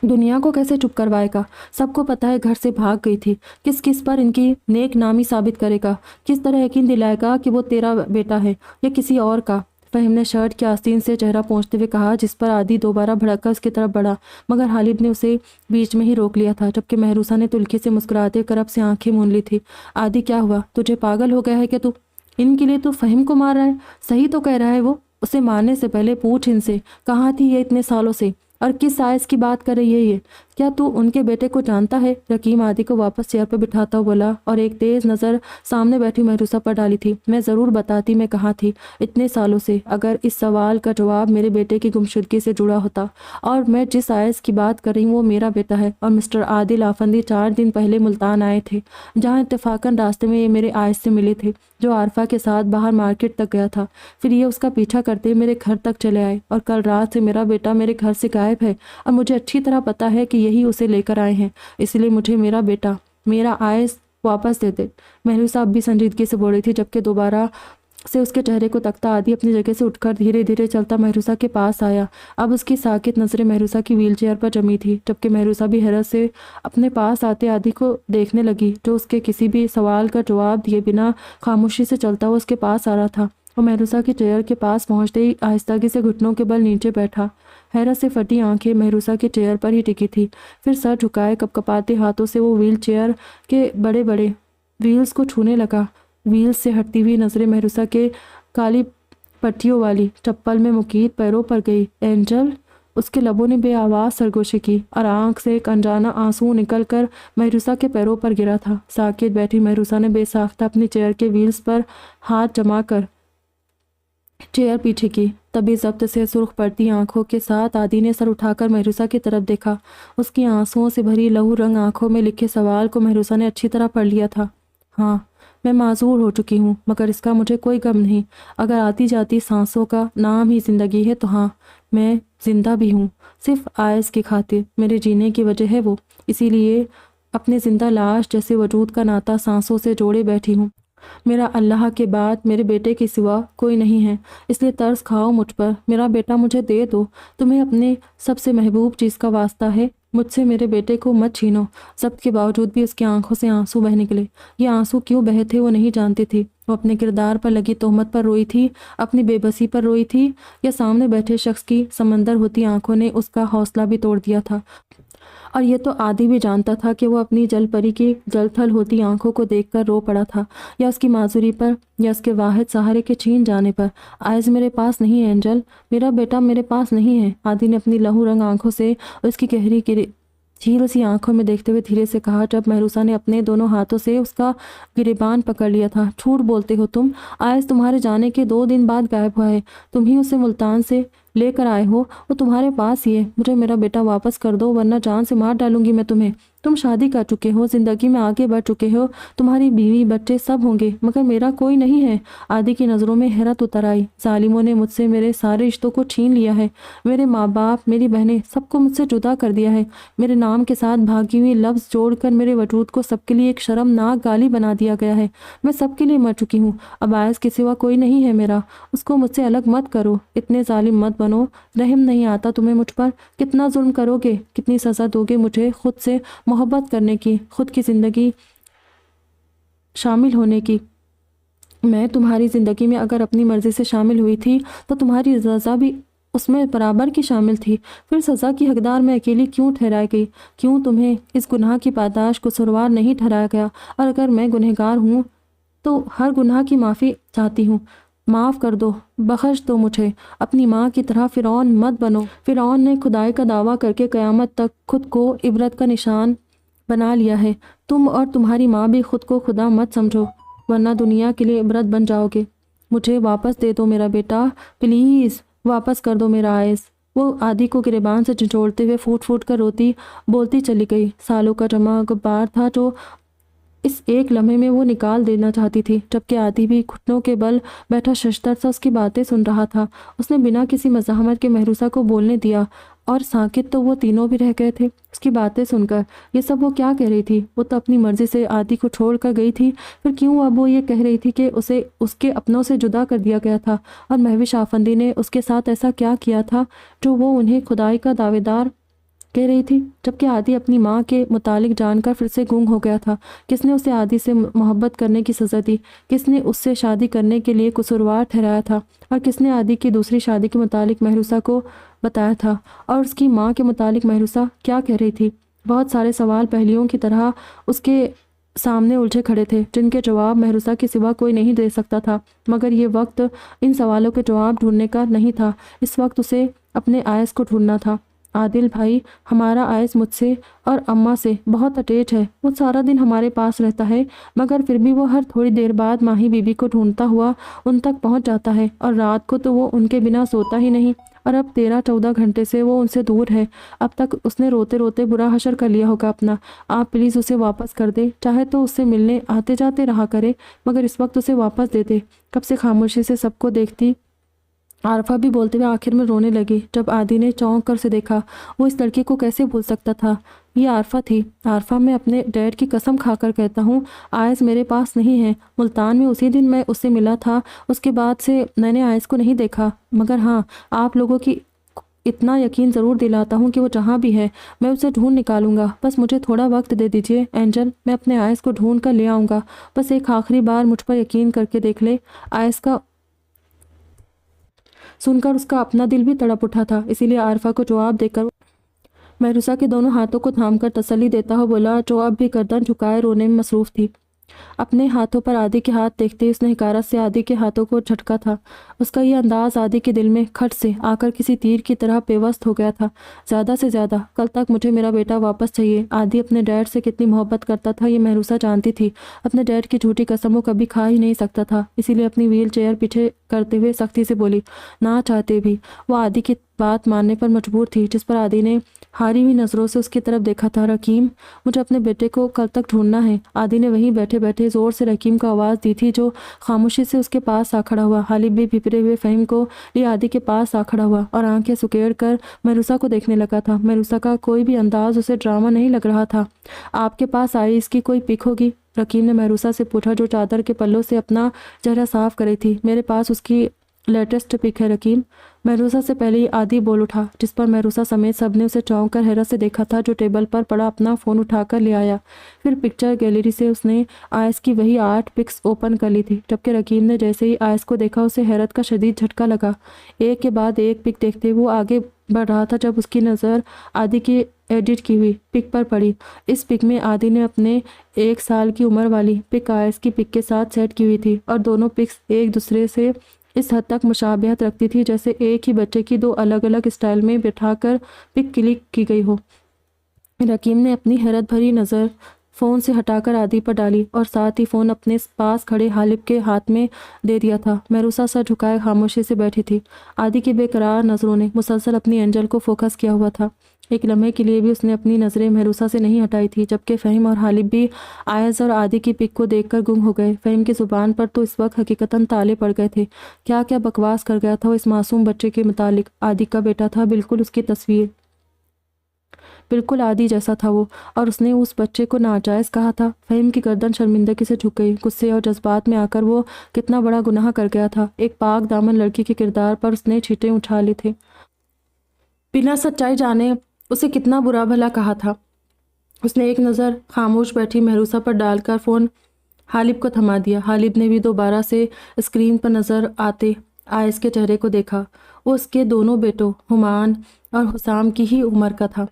Speaker 1: دنیا کو کیسے چپ کروائے گا؟ سب کو پتہ ہے گھر سے بھاگ گئی تھی۔ کس کس پر ان کی نیک نامی ثابت کرے گا؟ کس طرح یقین دلائے گا کہ وہ تیرا بیٹا ہے یا کسی اور کا؟ فہم نے شرٹ کی آستین سے چہرہ پہنچتے ہوئے کہا، جس پر عادی دوبارہ بھڑک کر اس کی طرف بڑھا، مگر غالب نے اسے بیچ میں ہی روک لیا تھا، جبکہ محروسہ نے تلخی سے مسکراتے کر اب سے آنکھیں مون لی تھی۔ عادی کیا ہوا؟ تجھے پاگل ہو گیا ہے کہ تو ان کے لیے تو فہم کو مار رہا ہے؟ صحیح تو کہہ رہا ہے وہ۔ اسے مارنے سے پہلے پوچھ ان سے، کہاں تھی یہ اتنے سالوں سے، اور کس سائز کی بات کر رہی ہے یہ؟ کیا تو ان کے بیٹے کو جانتا ہے؟ رکیم عادی کو واپس چیئر پر بٹھاتا ہوا بولا اور ایک تیز نظر سامنے بیٹھی محروسہ پر ڈالی تھی۔ میں ضرور بتاتی میں کہاں تھی اتنے سالوں سے، اگر اس سوال کا جواب میرے بیٹے کی گمشدگی سے جڑا ہوتا، اور میں جس آئس کی بات کر رہی ہوں وہ میرا بیٹا ہے، اور مسٹر عادل آفندی 4 دن پہلے ملتان آئے تھے، جہاں اتفاقاً راستے میں یہ میرے آئس سے ملے تھے، جو عارفہ کے ساتھ باہر مارکیٹ تک گیا تھا۔ پھر یہ اس کا پیچھا کرتے میرے گھر تک چلے آئے، اور کل رات سے میرا بیٹا میرے گھر سے غائب ہے، اور مجھے اچھی طرح پتا ہے کہ یہی اسے لے کر آئے ہیں، اس لیے مجھے میرا بیٹا، میرا آئس واپس دے دے۔ محروسہ اب بھی سنجیدگی سے بول رہی تھی، جبکہ دوبارہ سے اس کے چہرے کو تکتا عادی اپنی جگہ سے اٹھ کر دھیرے دھیرے چلتا محروسہ کے پاس آیا۔ اب اس کی ساکت نظریں محروسہ کی ویل چیئر پر جمی تھی، جبکہ محروسہ بھی حیرت سے اپنے پاس آتے عادی کو دیکھنے لگی، جو اس کے کسی بھی سوال کا جواب دیے بنا خاموشی سے چلتا ہوا اس کے پاس آ رہا تھا۔ وہ محروسہ کی چیئر کے پاس پہنچتے ہی آہستگی سے گھٹنوں کے بل نیچے بیٹھا، حیرت سے پھٹی آنکھیں محروسہ کی چیئر پر ہی ٹکی تھی۔ پھر سر جھکائے کپکپاتے ہاتھوں سے وہ ویل چیئر کے بڑے بڑے ویلز کو چھونے لگا۔ ویلز سے ہٹتی ہوئی نظریں محروسہ کے کالی پٹیوں والی چپل میں مقید پیروں پر گئی۔ اینجل، اس کے لبوں نے بے آواز سرگوشی کی اور آنکھ سے ایک انجانہ آنسو نکل کر محروسہ کے پیروں پر گرا تھا۔ ساکت بیٹھی محروسہ نے بے ساختہ اپنی چیئر کے ویلز پر ہاتھ جما کر چیئر پیچھے کی۔ تبھی ضبط سے سرخ پڑتی آنکھوں کے ساتھ عادی نے سر اٹھا کر محروسہ کی طرف دیکھا۔ اس کی آنسوؤں سے بھری لہو رنگ آنکھوں میں لکھے سوال کو محروسہ نے اچھی طرح پڑھ لیا تھا۔ ہاں، میں معذور ہو چکی ہوں، مگر اس کا مجھے کوئی غم نہیں۔ اگر آتی جاتی سانسوں کا نام ہی زندگی ہے تو ہاں، میں زندہ بھی ہوں، صرف آئس کی خاطر۔ میرے جینے کی وجہ ہے وہ، اسی لیے اپنے زندہ لاش جیسے وجود کا ناطا سانسوں سے جوڑے بیٹھی ہوں۔ میرا اللہ کے بعد میرے بیٹے کے سوا کوئی نہیں ہے، اس لیے ترس کھاؤ مجھ پر، میرا بیٹا مجھے دے دو۔ تمہیں اپنے سب سے محبوب چیز کا واسطہ ہے، مجھ سے میرے بیٹے کو مت چھینو۔ ضبط کے باوجود بھی اس کی آنکھوں سے آنسو بہہ نکلے۔ یہ آنسو کیوں بہے تھے وہ نہیں جانتی تھی۔ وہ اپنے کردار پر لگی تہمت پر روئی تھی، اپنی بے بسی پر روئی تھی، یا سامنے بیٹھے شخص کی سمندر ہوتی آنکھوں نے اس کا حوصلہ بھی توڑ دیا تھا۔ اور یہ تو عادی بھی جانتا تھا کہ وہ اپنی جل پری کی جل تھل ہوتی آنکھوں کو دیکھ کر رو پڑا تھا، یا اس کی معذوری پر، یا اس کے واحد سہارے کے چھین جانے پر۔ آئز میرے پاس نہیں ہے اینجل، میرا بیٹا میرے پاس نہیں ہے۔ عادی نے اپنی لہو رنگ آنکھوں سے اس کی گہری جھیل سی آنکھوں میں دیکھتے ہوئے دھیرے سے کہا، جب مہروسہ نے اپنے دونوں ہاتھوں سے اس کا گریبان پکڑ لیا تھا۔ جھوٹ بولتے ہو تم، آئز تمہارے جانے کے 2 دن بعد غائب ہوا ہے، تم ہی اسے ملتان سے لے کر آئے ہو، وہ تمہارے پاس ہی ہے۔ مجھے میرا بیٹا واپس کر دو ورنہ جان سے مار ڈالوں گی میں تمہیں۔ تم شادی کر چکے ہو، زندگی میں آگے بڑھ چکے ہو، تمہاری بیوی بچے سب ہوں گے، مگر میرا کوئی نہیں ہے۔ عادی کی نظروں میں حیرت اتر آئی۔ ظالموں نے مجھ سے میرے سارے رشتوں کو چھین لیا ہے، میرے ماں باپ، میری بہنیں، سب کو مجھ سے جدا کر دیا ہے۔ میرے نام کے ساتھ بھاگی ہوئی لفظ جوڑ کر میرے وجود کو سب کے لیے ایک شرمناک گالی بنا دیا گیا ہے۔ میں سب کے لیے مر چکی ہوں، اب آئز کے سوا کوئی نہیں ہے میرا، اس کو مجھ سے الگ مت کرو، اتنے ظالم مت بنو، رحم نہیں آتا تمہیں مجھ پر؟ کتنا ظلم کرو گے، کتنی سزا دو گے مجھے خود سے محبت کرنے کی، خود کی زندگی شامل ہونے کی؟ میں تمہاری زندگی میں اگر اپنی مرضی سے شامل ہوئی تھی تو تمہاری رضا بھی اس میں برابر کی شامل تھی، پھر سزا کی حقدار میں اکیلی کیوں ٹھہرائی گئی؟ کیوں تمہیں اس گناہ کی پاداش قصوروار نہیں ٹھہرایا گیا؟ اور اگر میں گنہگار ہوں تو ہر گناہ کی معافی چاہتی ہوں، معاف کر دو، بخش دو مجھے۔ اپنی ماں کی طرح فرعون مت بنو۔ فرعون نے خدائی کا دعویٰ کر کے قیامت تک خود کو عبرت کا نشان بنا لیا ہے۔ تم اور تمہاری ماں بھی خود کو خدا مت سمجھو، ورنہ دنیا کے لیے عبرت بن جاؤ گے۔ مجھے واپس دے دو میرا بیٹا، پلیز واپس کر دو میرا آئز۔ وہ عادی کو گریبان سے جھنجھوڑتے ہوئے پھوٹ پھوٹ کر بولتی چلی گئی۔ سالوں کا جمع غبار تھا جو اس ایک لمحے میں وہ نکال دینا چاہتی تھی، جبکہ عادی بھی گھٹنوں کے بل بیٹھا ششدر سا اس کی باتیں سن رہا تھا۔ اس نے بنا کسی مزاحمت کے مہروسہ کو بولنے دیا، اور ساکت تو وہ تینوں بھی رہ گئے تھے اس کی باتیں سن کر۔ یہ سب وہ کیا کہہ رہی تھی؟ وہ تو اپنی مرضی سے عادی کو چھوڑ کر گئی تھی، پھر کیوں اب وہ یہ کہہ رہی تھی کہ اسے اس کے اپنوں سے جدا کر دیا گیا تھا؟ اور مہوش آفندی نے اس کے ساتھ ایسا کیا کیا تھا جو وہ انہیں خدائی کا دعوے دار کہہ رہی تھی؟ جبکہ عادی اپنی ماں کے متعلق جان کر پھر سے گنگ ہو گیا تھا۔ کس نے اسے عادی سے محبت کرنے کی سزا دی؟ کس نے اس سے شادی کرنے کے لیے قصوروار ٹھہرایا تھا؟ اور کس نے عادی کی دوسری شادی کے متعلق مہروسہ کو بتایا تھا؟ اور اس کی ماں کے متعلق مہروسہ کیا کہہ رہی تھی؟ بہت سارے سوال پہلیوں کی طرح اس کے سامنے الجھے کھڑے تھے، جن کے جواب مہروسہ کے سوا کوئی نہیں دے سکتا تھا، مگر یہ وقت ان سوالوں کے جواب ڈھونڈنے کا نہیں تھا۔ اس وقت اسے اپنے آئز کو ڈھونڈنا تھا۔ عادل بھائی، ہمارا آئز مجھ سے اور اماں سے بہت اٹیچ ہے، وہ سارا دن ہمارے پاس رہتا ہے، مگر پھر بھی وہ ہر تھوڑی دیر بعد ماہی بی بی کو ڈھونڈتا ہوا ان تک پہنچ جاتا ہے، اور رات کو تو وہ ان کے بنا سوتا ہی نہیں، اور اب 13-14 گھنٹے سے وہ ان سے دور ہے۔ اب تک اس نے روتے روتے برا حشر کر لیا ہوگا اپنا۔ آپ پلیز اسے واپس کر دے، چاہے تو اس سے ملنے آتے جاتے رہا کرے، مگر اس وقت اسے واپس دے دے۔ کب سے خاموشی سے سب کو دیکھتی عارفہ بھی بولتے ہوئے آخر میں رونے لگی۔ جب عادی نے چونک کر سے دیکھا، وہ اس لڑکی کو کیسے بھول سکتا تھا؟ یہ عارفہ تھی۔ عارفہ، میں اپنے ڈیڈ کی قسم کھا کر کہتا ہوں، آئز میرے پاس نہیں ہے۔ ملتان میں اسی دن میں اس سے ملا تھا، اس کے بعد سے میں نے آئز کو نہیں دیکھا، مگر ہاں، آپ لوگوں کی اتنا یقین ضرور دلاتا ہوں کہ وہ جہاں بھی ہے میں اسے ڈھونڈ نکالوں گا۔ بس مجھے تھوڑا وقت دے دیجیے اینجل، میں اپنے آئز کو ڈھونڈ کر لے آؤں گا۔ بس ایک آخری بار مجھ پر یقین کر کے دیکھ لے۔ آئز کا سن کر اس کا اپنا دل بھی تڑپ اٹھا تھا، اسی لیے عارفہ کو جواب دے کر مہروسہ کے دونوں ہاتھوں کو تھام کر تسلی دیتا ہوا بولا، جو اب بھی گردن جھکائے رونے میں مصروف تھی۔ اپنے ہاتھوں پر عادی کے ہاتھ دیکھتے اس نے حقارت سے عادی کے ہاتھوں کو جھٹکا تھا۔ اس کا یہ انداز عادی کے دل میں کھٹ سے آ کر کسی تیر کی طرح پیوست ہو گیا تھا۔ زیادہ سے زیادہ کل تک مجھے میرا بیٹا واپس چاہیے۔ عادی اپنے ڈیڈ سے کتنی محبت کرتا تھا یہ مہروسہ جانتی تھی، اپنے ڈیڈ کی جھوٹی قسم وہ کبھی کھا ہی نہیں سکتا تھا، اسی لیے اپنی ویل چیئر پیچھے کرتے ہوئے سختی سے بولی۔ نہ چاہتے بھی وہ عادی کی بات ماننے پر مجبور تھی، جس پر عادی نے ہاری ہوئی نظروں سے اس کی طرف دیکھا تھا۔ رحیم، مجھے اپنے بیٹے کو کل تک ڈھونڈنا ہے۔ عادی نے وہیں بیٹھے بیٹھے زور سے رحیم کو آواز دی تھی، جو خاموشی سے اس کے پاس آ کھڑا ہوا۔ حالب بھی بھپرے ہوئے فہم کو لیے عادی کے پاس آ کھڑا ہوا اور آنکھیں سکیڑ کر مہروسہ کو دیکھنے لگا تھا۔ مہروسہ کا کوئی بھی انداز اسے ڈرامہ نہیں لگ رہا تھا۔ آپ کے پاس آئی اس کی کوئی پک ہوگی؟ رحیم نے مہروسہ سے پوچھا، جو چادر کے پلوں سے اپنا چہرہ صاف کری تھی۔ میرے پاس اس کی لیٹسٹ پک ہے رکیم، محروسہ سے پہلے ہی عادی بول اٹھا، جس پر محروسہ سمیت سب نے اسے چونک کر حیرت سے دیکھا تھا، جو ٹیبل پر پڑا اپنا فون اٹھا کر لے آیا۔ پھر پکچر گیلری سے اس نے آئس کی وہی 8 پکس اوپن کر لی تھی، جبکہ رکیم نے جیسے ہی آئس کو دیکھا اسے حیرت کا شدید جھٹکا لگا۔ ایک کے بعد ایک پک دیکھتے وہ آگے بڑھ رہا تھا جب اس کی نظر عادی کی ایڈٹ کی ہوئی پک پر پڑی۔ اس پک میں عادی نے اپنے 1 سال کی عمر والی پک آئس کی پک کے ساتھ سیٹ کی ہوئی تھی، اور دونوں پکس ایک دوسرے سے اس حد تک مشابہت رکھتی تھی جیسے ایک ہی بچے کی 2 الگ الگ اسٹائل میں بٹھا کر پک کلک کی گئی ہو۔ رکیم نے اپنی حیرت بھری نظر فون سے ہٹا کر عادی پر ڈالی اور ساتھ ہی فون اپنے پاس کھڑے حالب کے ہاتھ میں دے دیا تھا۔ محروسہ سر جھکائے خاموشی سے بیٹھی تھی۔ عادی کی بے قرار نظروں نے مسلسل اپنی اینجل کو فوکس کیا ہوا تھا۔ ایک لمحے کے لیے بھی اس نے اپنی نظریں محروسہ سے نہیں ہٹائی تھی، جبکہ فہیم اور حالب بھی آئز اور عادی کی پک کو دیکھ کر گنگ ہو گئے۔ فہیم کی زبان پر تو اس وقت حقیقتاً تالے پڑ گئے تھے۔ کیا کیا بکواس کر گیا تھا وہ اس معصوم بچے کے متعلق۔ عادی کا بیٹا تھا، بالکل اس کی تصویر، بالکل عادی جیسا تھا وہ، اور اس نے اس بچے کو ناجائز کہا تھا۔ فہیم کی گردن شرمندگی سے جھک گئی۔ غصے اور جذبات میں آ کر وہ کتنا بڑا گناہ کر گیا تھا۔ ایک پاک دامن لڑکی کے کردار پر اس نے چھینٹے اچھالے تھے، بنا سچائی جانے اسے کتنا برا بھلا کہا تھا۔ اس نے ایک نظر خاموش بیٹھی محروسہ پر ڈال کر فون حالب کو تھما دیا۔ حالب نے بھی دوبارہ سے اسکرین پر نظر آتے آئس کے چہرے کو دیکھا۔ وہ اس کے دونوں بیٹوں ہمان اور حسام کی ہی عمر کا تھا۔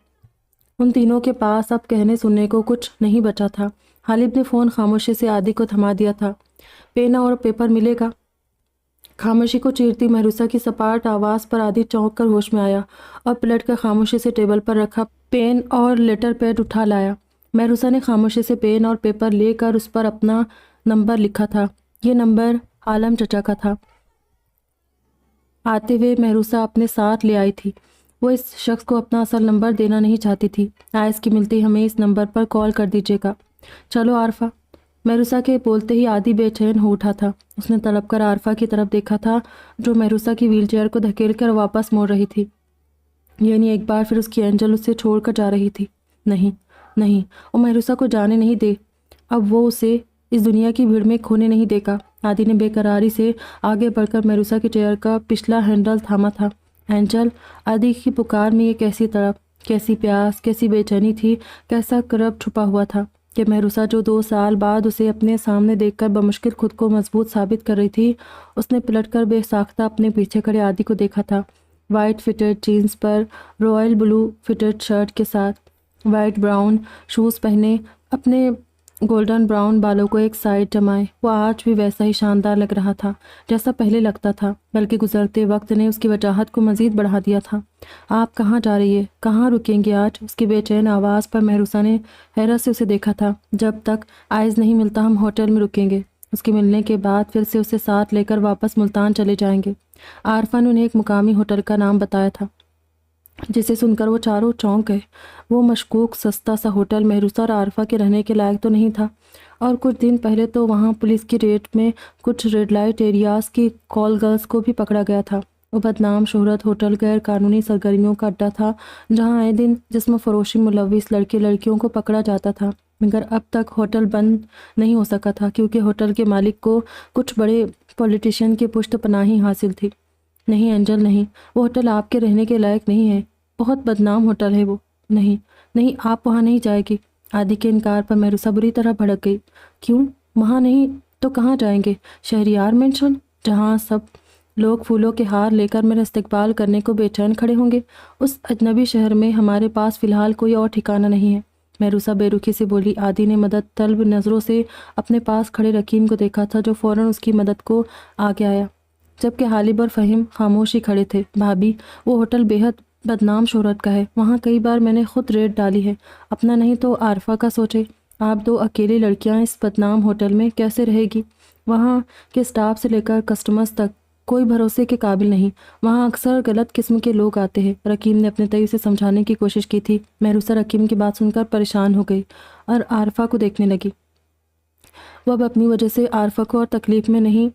Speaker 1: ان تینوں کے پاس اب کہنے سننے کو کچھ نہیں بچا تھا۔ حالب نے فون خاموشی سے عادی کو تھما دیا تھا۔ پین اور پیپر ملے گا؟ خاموشی کو چیرتی محروسہ کی سپاٹ آواز پر عادی چونک کر ہوش میں آیا اور پلٹ کر خاموشی سے ٹیبل پر رکھا پین اور لیٹر پیڈ اٹھا لایا۔ محروسہ نے خاموشی سے پین اور پیپر لے کر اس پر اپنا نمبر لکھا تھا۔ یہ نمبر عالم چچا کا تھا۔ آتے ہوئے محروسہ اپنے ساتھ لے آئی تھی۔ وہ اس شخص کو اپنا اصل نمبر دینا نہیں چاہتی تھی۔ آئس کی ملتی ہمیں اس نمبر پر کال کر دیجیے گا۔ چلو عارفہ۔ محروسہ کے بولتے ہی عادی بے چین ہو اٹھا تھا۔ اس نے تڑپ کر عارفہ کی طرف دیکھا تھا، جو محروسہ کی ویل چیئر کو دھکیل کر واپس موڑ رہی تھی، یعنی ایک بار پھر اس کی اینجل اسے چھوڑ کر جا رہی تھی۔ نہیں نہیں، وہ محروسہ کو جانے نہیں دے، اب وہ اسے اس دنیا کی بھیڑ میں کھونے نہیں دے گا۔ عادی نے بے قراری سے آگے بڑھ کر محروسہ کے چیئر کا پچھلا ہینڈل تھاما تھا۔ اینجل، عادی کی پکار میں یہ کیسی تڑپ، کیسی پیاس، کیسی بے چینی تھی، کیسا کرب چھپا ہوا تھا کہ محروسہ جو 2 سال بعد اسے اپنے سامنے دیکھ کر بمشکل خود کو مضبوط ثابت کر رہی تھی، اس نے پلٹ کر بے ساختہ اپنے پیچھے کھڑے عادی کو دیکھا تھا۔ وائٹ فٹڈ جینز پر رائل بلو فٹڈ شرٹ کے ساتھ وائٹ براؤن شوز پہنے، اپنے گولڈن براؤن بالوں کو ایک سائڈ جمائے، وہ آج بھی ویسا ہی شاندار لگ رہا تھا جیسا پہلے لگتا تھا، بلکہ گزرتے وقت نے اس کی وجاہت کو مزید بڑھا دیا تھا۔ آپ کہاں جا رہی ہے؟ کہاں رکیں گے آج؟ اس کی بے چین آواز پر محروسہ نے حیرت سے اسے دیکھا تھا۔ جب تک آئز نہیں ملتا ہم ہوٹل میں رکیں گے، اس کے ملنے کے بعد پھر سے اسے ساتھ لے کر واپس ملتان چلے جائیں گے۔ عارفہ نے انہیں ایک مقامی ہوٹل کا نام بتایا تھا، جسے سن کر وہ چاروں چونک گئے۔ وہ مشکوک سستا سا ہوٹل محروسہ اور عارفہ کے رہنے کے لائق تو نہیں تھا، اور کچھ دن پہلے تو وہاں پولیس کی ریڈ میں کچھ ریڈ لائٹ ایریاز کی کال گرلز کو بھی پکڑا گیا تھا۔ وہ بدنام شہرت ہوٹل غیر قانونی سرگرمیوں کا اڈہ تھا، جہاں آئے دن جسم فروشی ملوث لڑکے لڑکیوں کو پکڑا جاتا تھا، مگر اب تک ہوٹل بند نہیں ہو سکا تھا کیونکہ ہوٹل کے مالک کو کچھ بڑے پولیٹیشین کی پشت پناہی حاصل تھی۔ نہیں اینجل، نہیں، وہ ہوٹل آپ کے رہنے کے لائق نہیں ہے، بہت بدنام ہوٹل ہے وہ۔ نہیں نہیں، آپ وہاں نہیں جائے گی۔ عادی کے انکار پر محروسہ بری طرح بھڑک گئی۔ کیوں؟ وہاں نہیں تو کہاں جائیں گے؟ شہریار مینشن، جہاں سب لوگ پھولوں کے ہار لے کر میرا استقبال کرنے کو بے چین کھڑے ہوں گے۔ اس اجنبی شہر میں ہمارے پاس فی الحال کوئی اور ٹھکانہ نہیں ہے، محروسہ بے رخی سے بولی۔ عادی نے مدد طلب نظروں سے اپنے پاس کھڑے رکیم کو دیکھا تھا، جو فوراً اس کی مدد کو آگے آیا، جبکہ حالب اور فہیم خاموش ہی کھڑے تھے۔ بھابھی، وہ ہوٹل بے حد بدنام شہرت کا ہے، وہاں کئی بار میں نے خود ریڈ ڈالی ہے، اپنا نہیں تو عارفہ کا سوچے۔ آپ 2 اکیلی لڑکیاں اس بدنام ہوٹل میں کیسے رہے گی؟ وہاں کے اسٹاف سے لے کر کسٹمرز تک کوئی بھروسے کے قابل نہیں، وہاں اکثر غلط قسم کے لوگ آتے ہیں۔ رکیم نے اپنے تئی سے سمجھانے کی کوشش کی تھی۔ محروسہ رکیم کی بات سن کر پریشان ہو گئی اور عارفہ کو دیکھنے لگی۔ وہ اب اپنی وجہ سے عارفہ کو اور تکلیف میں نہیں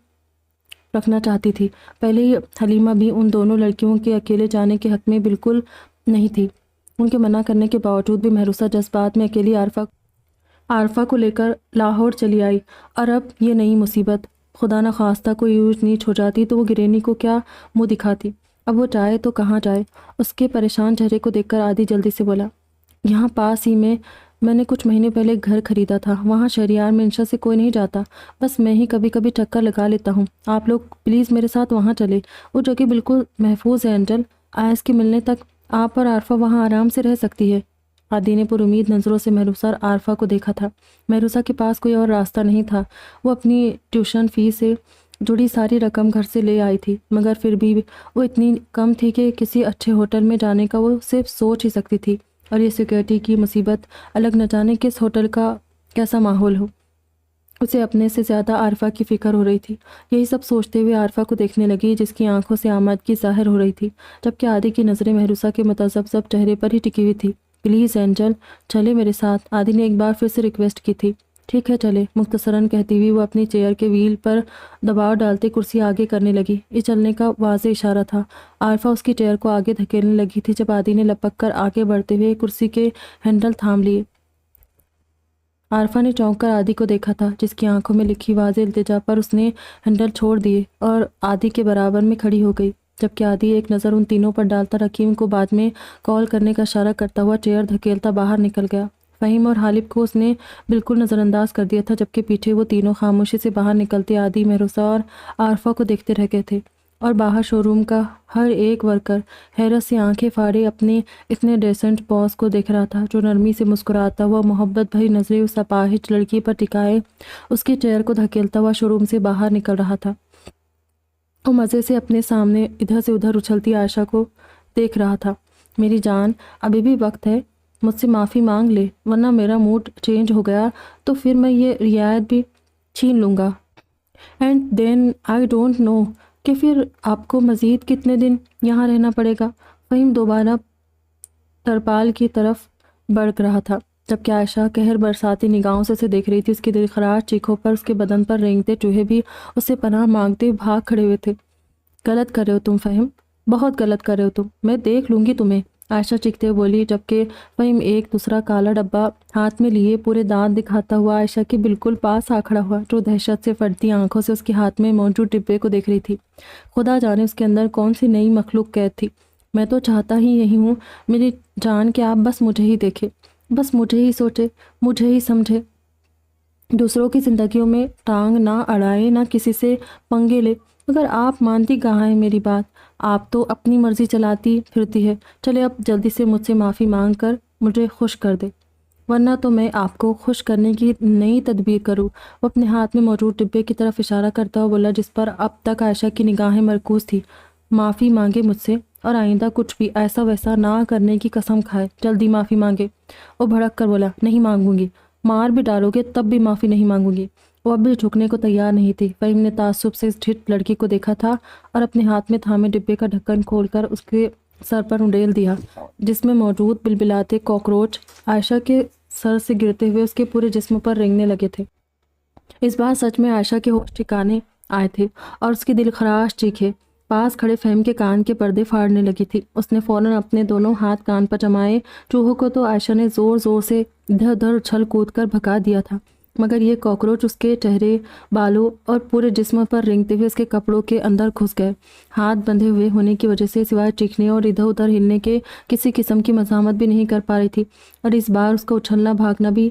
Speaker 1: رکھنا چاہتی تھی۔ پہلے ہی حلیمہ بھی ان دونوں لڑکیوں کے اکیلے جانے کے حق میں بالکل نہیں تھی۔ ان کے منع کرنے کے باوجود بھی محروسہ جذبات میں اکیلی عارفہ کو لے کر لاہور چلی آئی، اور اب یہ نئی مصیبت۔ خدا نہ خواستہ کوئی اونچ نیچ ہو جاتی تو وہ گرینی کو کیا منہ دکھاتی۔ اب وہ جائے تو کہاں جائے؟ اس کے پریشان چہرے کو دیکھ کر عادی جلدی سے بولا، یہاں پاس ہی میں نے کچھ مہینے پہلے گھر خریدا تھا، وہاں شہریار منشا سے کوئی نہیں جاتا، بس میں ہی کبھی کبھی چکر لگا لیتا ہوں، آپ لوگ پلیز میرے ساتھ وہاں چلے، وہ جگہ بالکل محفوظ ہے انجل، آئس کے ملنے تک آپ اور عارفہ وہاں آرام سے رہ سکتی ہے۔ عادی نے پر امید نظروں سے مہروسہ اور عارفہ کو دیکھا تھا۔ مہروسہ کے پاس کوئی اور راستہ نہیں تھا، وہ اپنی ٹیوشن فیس سے جڑی ساری رقم گھر سے لے آئی تھی، مگر پھر بھی وہ اتنی کم تھی کہ کسی اچھے ہوٹل میں جانے کا وہ صرف سوچ ہی سکتی تھی، اور یہ سیکورٹی کی مصیبت الگ نہ جانے کس ہوٹل کا کیسا ماحول ہو۔ اسے اپنے سے زیادہ عارفہ کی فکر ہو رہی تھی۔ یہی سب سوچتے ہوئے عارفہ کو دیکھنے لگی، جس کی آنکھوں سے آمادگی ظاہر ہو رہی تھی، جبکہ عادی کی نظریں مہروسہ کے متذبذب چہرے پر ہی ٹکی ہوئی تھی۔ پلیز اینجل، چلے میرے ساتھ، عادی نے ایک بار پھر سے ریکویسٹ کی تھی۔ ٹھیک ہے چلے، مختصراً کہتی ہوئی وہ اپنی چیئر کے وہیل پر دباؤ ڈالتے کرسی آگے کرنے لگی۔ یہ چلنے کا واضح اشارہ تھا۔ عارفہ اس کی چیئر کو آگے دھکیلنے لگی تھی جب عادی نے لپک کر آگے بڑھتے ہوئے کرسی کے ہینڈل تھام لیے۔ عارفہ نے چونک کر عادی کو دیکھا تھا، جس کی آنکھوں میں لکھی واضح التجا پر اس نے ہینڈل چھوڑ دیے اور عادی کے برابر میں کھڑی ہو گئی، جبکہ عادی ایک نظر ان تینوں پر ڈالتا رکیم کو بعد میں کال کرنے کا اشارہ کرتا ہوا چیئر دھکیلتا باہر نکل گیا۔ فہیم اور حالب کو اس نے بالکل نظر انداز کر دیا تھا، جبکہ پیچھے وہ تینوں خاموشی سے باہر نکلتے عادی، مہروسہ اور عارفہ کو دیکھتے رہ گئے تھے، اور باہر شو روم کا ہر ایک ورکر حیرت سے آنکھیں پھاڑے اپنے اتنے ڈیسنٹ باس کو دیکھ رہا تھا، جو نرمی سے مسکراتا ہوا محبت بھری نظریں اس اپاہج لڑکی پر ٹکائے اس کی چیئر کو دھکیلتا ہوا شو روم سے باہر نکل رہا تھا۔ وہ مزے سے اپنے سامنے ادھر سے ادھر اچھلتی عائشہ کو دیکھ رہا تھا۔ میری جان، ابھی بھی وقت ہے، مجھ سے معافی مانگ لے، ورنہ میرا موڈ چینج ہو گیا تو پھر میں یہ رعایت بھی چھین لوں گا۔ And then I don't know کہ پھر آپ کو مزید کتنے دن یہاں رہنا پڑے گا۔ فہیم دوبارہ ترپال کی طرف بڑھ رہا تھا، جبکہ عائشہ قہر برساتی نگاہوں سے اسے دیکھ رہی تھی۔ اس کی دلخراش چیخوں پر اس کے بدن پر رینگتے چوہے بھی اسے پناہ مانگتے بھاگ کھڑے ہوئے تھے۔ غلط کر رہے ہو تم فہیم، بہت غلط کر رہے ہو تم، میں دیکھ لوں گی تمہیں، عائشہ چیختے ہوئے بولی، جبکہ فہیم ایک دوسرا کالا ڈبہ ہاتھ میں لیے پورے دانت دکھاتا ہوا عائشہ کے بالکل پاس آ کھڑا ہوا، جو دہشت سے پھٹتی آنکھوں سے اس کے ہاتھ میں موجود ڈبے کو دیکھ رہی تھی۔ خدا جانے اس کے اندر کون سی نئی مخلوق قید تھی۔ میں تو چاہتا ہی یہی ہوں میری جان کہ آپ بس مجھے ہی دیکھے، بس مجھے ہی سوچے، مجھے ہی سمجھے، دوسروں کی زندگیوں میں ٹانگ نہ اڑائے، نہ کسی سے پنگے لے، مگر آپ مانتی کہاں ہے میری بات؟ آپ تو اپنی مرضی چلاتی پھرتی ہے۔ چلے اب جلدی سے مجھ سے معافی مانگ کر مجھے خوش کر دے، ورنہ تو میں آپ کو خوش کرنے کی نئی تدبیر کروں۔ وہ اپنے ہاتھ میں موجود ڈبے کی طرف اشارہ کرتا ہوا بولا، جس پر اب تک عائشہ کی نگاہیں مرکوز تھی۔ معافی مانگے مجھ سے، اور آئندہ کچھ بھی ایسا ویسا نہ کرنے کی قسم کھائے، جلدی معافی مانگے۔ وہ بھڑک کر بولا، نہیں مانگوں گی، مار بھی ڈالو گے تب بھی معافی نہیں مانگوں گی۔ وہ اب بھی جھکنے کو تیار نہیں تھی۔ فہیم نے تعصب سے اس ڈھٹ لڑکی کو دیکھا تھا اور اپنے ہاتھ میں تھامے ڈبے کا ڈھکن کھول کر اس کے سر پر انڈیل دیا، جس میں موجود بلبلاتے کاکروچ عائشہ کے سر سے گرتے ہوئے اس کے پورے جسم پر رینگنے لگے تھے۔ اس بار سچ میں عائشہ کے ہوش ٹھکانے آئے تھے اور اس کی دلخراش چیخیں پاس کھڑے فہیم کے کان کے پردے پھاڑنے لگی تھی۔ اس نے فوراً اپنے دونوں ہاتھ کان پر جمائے۔ چوہوں کو تو عائشہ نے زور زور سے ادھر ادھر اچھل کود کر بھگا دیا تھا، مگر یہ کاکروچ اس کے چہرے، بالوں اور پورے جسم پر رینگتے ہوئے اس کے کپڑوں کے اندر گھس گئے۔ ہاتھ بندھے ہوئے ہونے کی وجہ سے سوائے چیخنے اور ادھر ادھر ہلنے کے کسی قسم کی مزاحمت بھی نہیں کر پا رہی تھی، اور اس بار اس کا اچھلنا بھاگنا بھی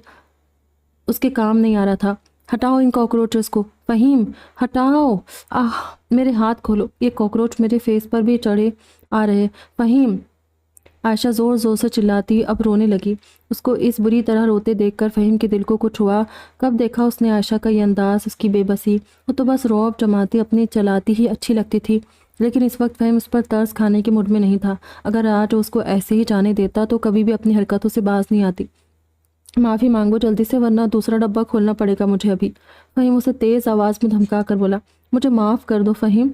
Speaker 1: اس کے کام نہیں آ رہا تھا۔ ہٹاؤ ان کاکروچز کو، فہیم ہٹاؤ، میرے ہاتھ کھولو، یہ کاکروچ میرے فیس پر بھی چڑھے آ رہے، فہیم۔ عائشہ زور زور سے چلاتی اب رونے لگی۔ اس کو اس بری طرح روتے دیکھ کر فہیم کے دل کو کچھ ہوا۔ کب دیکھا اس نے عائشہ کا یہ انداز، اس کی بے بسی؟ وہ تو بس رعب جماتی اپنی چلاتی ہی اچھی لگتی تھی، لیکن اس وقت فہیم اس پر ترس کھانے کے موڈ میں نہیں تھا۔ اگر آج اس کو ایسے ہی جانے دیتا تو کبھی بھی اپنی حرکتوں سے باز نہیں آتی۔ معافی مانگو جلدی سے، ورنہ دوسرا ڈبہ کھولنا پڑے گا مجھے ابھی۔ فہیم اسے تیز آواز میں دھمکا کر بولا، مجھے معاف کر دو فہیم،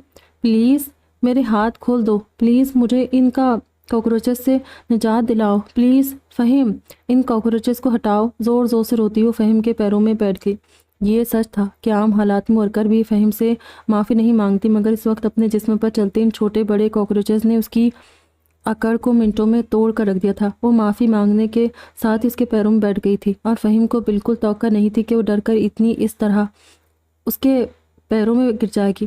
Speaker 1: پلیز میرے ہاتھ کھول دو، پلیز مجھے ان کاکروچز سے نجات دلاؤ، پلیز فہیم، ان کاکروچز کو ہٹاؤ۔ زور زور سے روتی ہوئی فہیم کے پیروں میں بیٹھ گئی۔ یہ سچ تھا کہ عام حالات میں ورکر بھی فہیم سے معافی نہیں مانگتی، مگر اس وقت اپنے جسم پر چلتے ان چھوٹے بڑے کاکروچز نے اس کی اکڑ کو منٹوں میں توڑ کر رکھ دیا تھا۔ وہ معافی مانگنے کے ساتھ اس کے پیروں میں بیٹھ گئی تھی، اور فہیم کو بالکل توقع نہیں تھی کہ وہ ڈر کر اتنی اس طرح اس کے پیروں میں گر جائے گی۔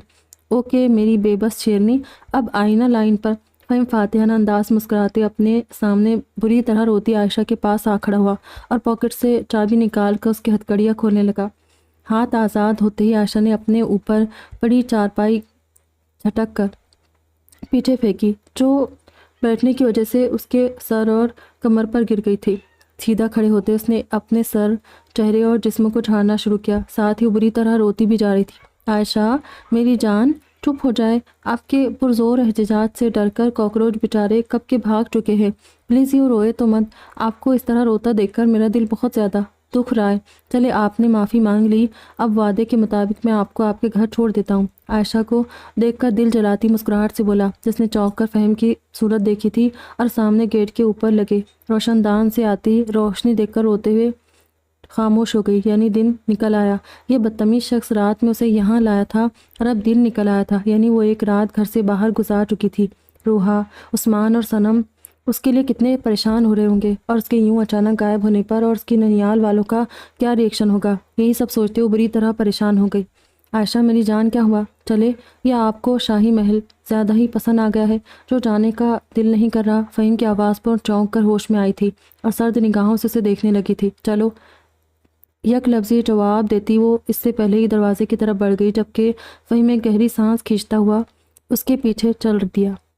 Speaker 1: اوکے میری بے بس شیرنی، اب آئینہ لائن پر۔ فہیم فاتحانہ انداز مسکراتے اپنے سامنے بری طرح روتی عائشہ کے پاس آ کھڑا ہوا اور پاکٹ سے چابی نکال کر اس کی ہتھکڑیاں کھولنے لگا۔ ہاتھ آزاد ہوتے ہی عائشہ نے اپنے اوپر پڑی چارپائی جھٹک کر پیچھے پھینکی جو بیٹھنے کی وجہ سے اس کے سر اور کمر پر گر گئی تھی۔ سیدھا کھڑے ہوتے اس نے اپنے سر، چہرے اور جسم کو جھاڑنا شروع کیا، ساتھ ہی بری طرح روتی بھی جا رہی تھی۔ عائشہ میری جان، چپ ہو جائے، آپ کے پرزور احتجاج سے ڈر کر کاکروچ بیچارے کب کے بھاگ چکے ہیں، پلیز یوں روئے تو مت، آپ کو اس طرح روتا دیکھ کر میرا دل بہت زیادہ دکھ رہا ہے۔ چلے آپ نے معافی مانگ لی، اب وعدے کے مطابق میں آپ کو آپ کے گھر چھوڑ دیتا ہوں۔ عائشہ کو دیکھ کر دل جلاتی مسکراہٹ سے بولا، جس نے چونک کر فہیم کی صورت دیکھی تھی اور سامنے گیٹ کے اوپر لگے روشن دان سے آتی روشنی دیکھ کر روتے ہوئے خاموش ہو گئی۔ یعنی دن نکل آیا، یہ بدتمیز شخص رات میں اسے یہاں لایا تھا اور اب دن نکل آیا تھا، یعنی وہ ایک رات گھر سے باہر گزار چکی تھی۔ روحا، عثمان اور صنم اس کے لیے کتنے پریشان ہو رہے ہوں گے، اور اس کے یوں اچانک غائب ہونے پر اور اس کی ننیال والوں کا کیا ری ایکشن ہوگا، یہی سب سوچتے ہوئے بری طرح پریشان ہو گئی۔ عائشہ میری جان، کیا ہوا؟ چلے یا آپ کو شاہی محل زیادہ ہی پسند آ گیا ہے جو جانے کا دل نہیں کر رہا؟ فہیم کی آواز پر چونک کر ہوش میں آئی تھی اور سرد نگاہوں سے اسے دیکھنے لگی تھی۔ چلو، یک لفظی جواب دیتی وہ اس سے پہلے ہی دروازے کی طرف بڑھ گئی، جبکہ فہیم ایک گہری سانس کھینچتا ہوا اس کے پیچھے چل دیا۔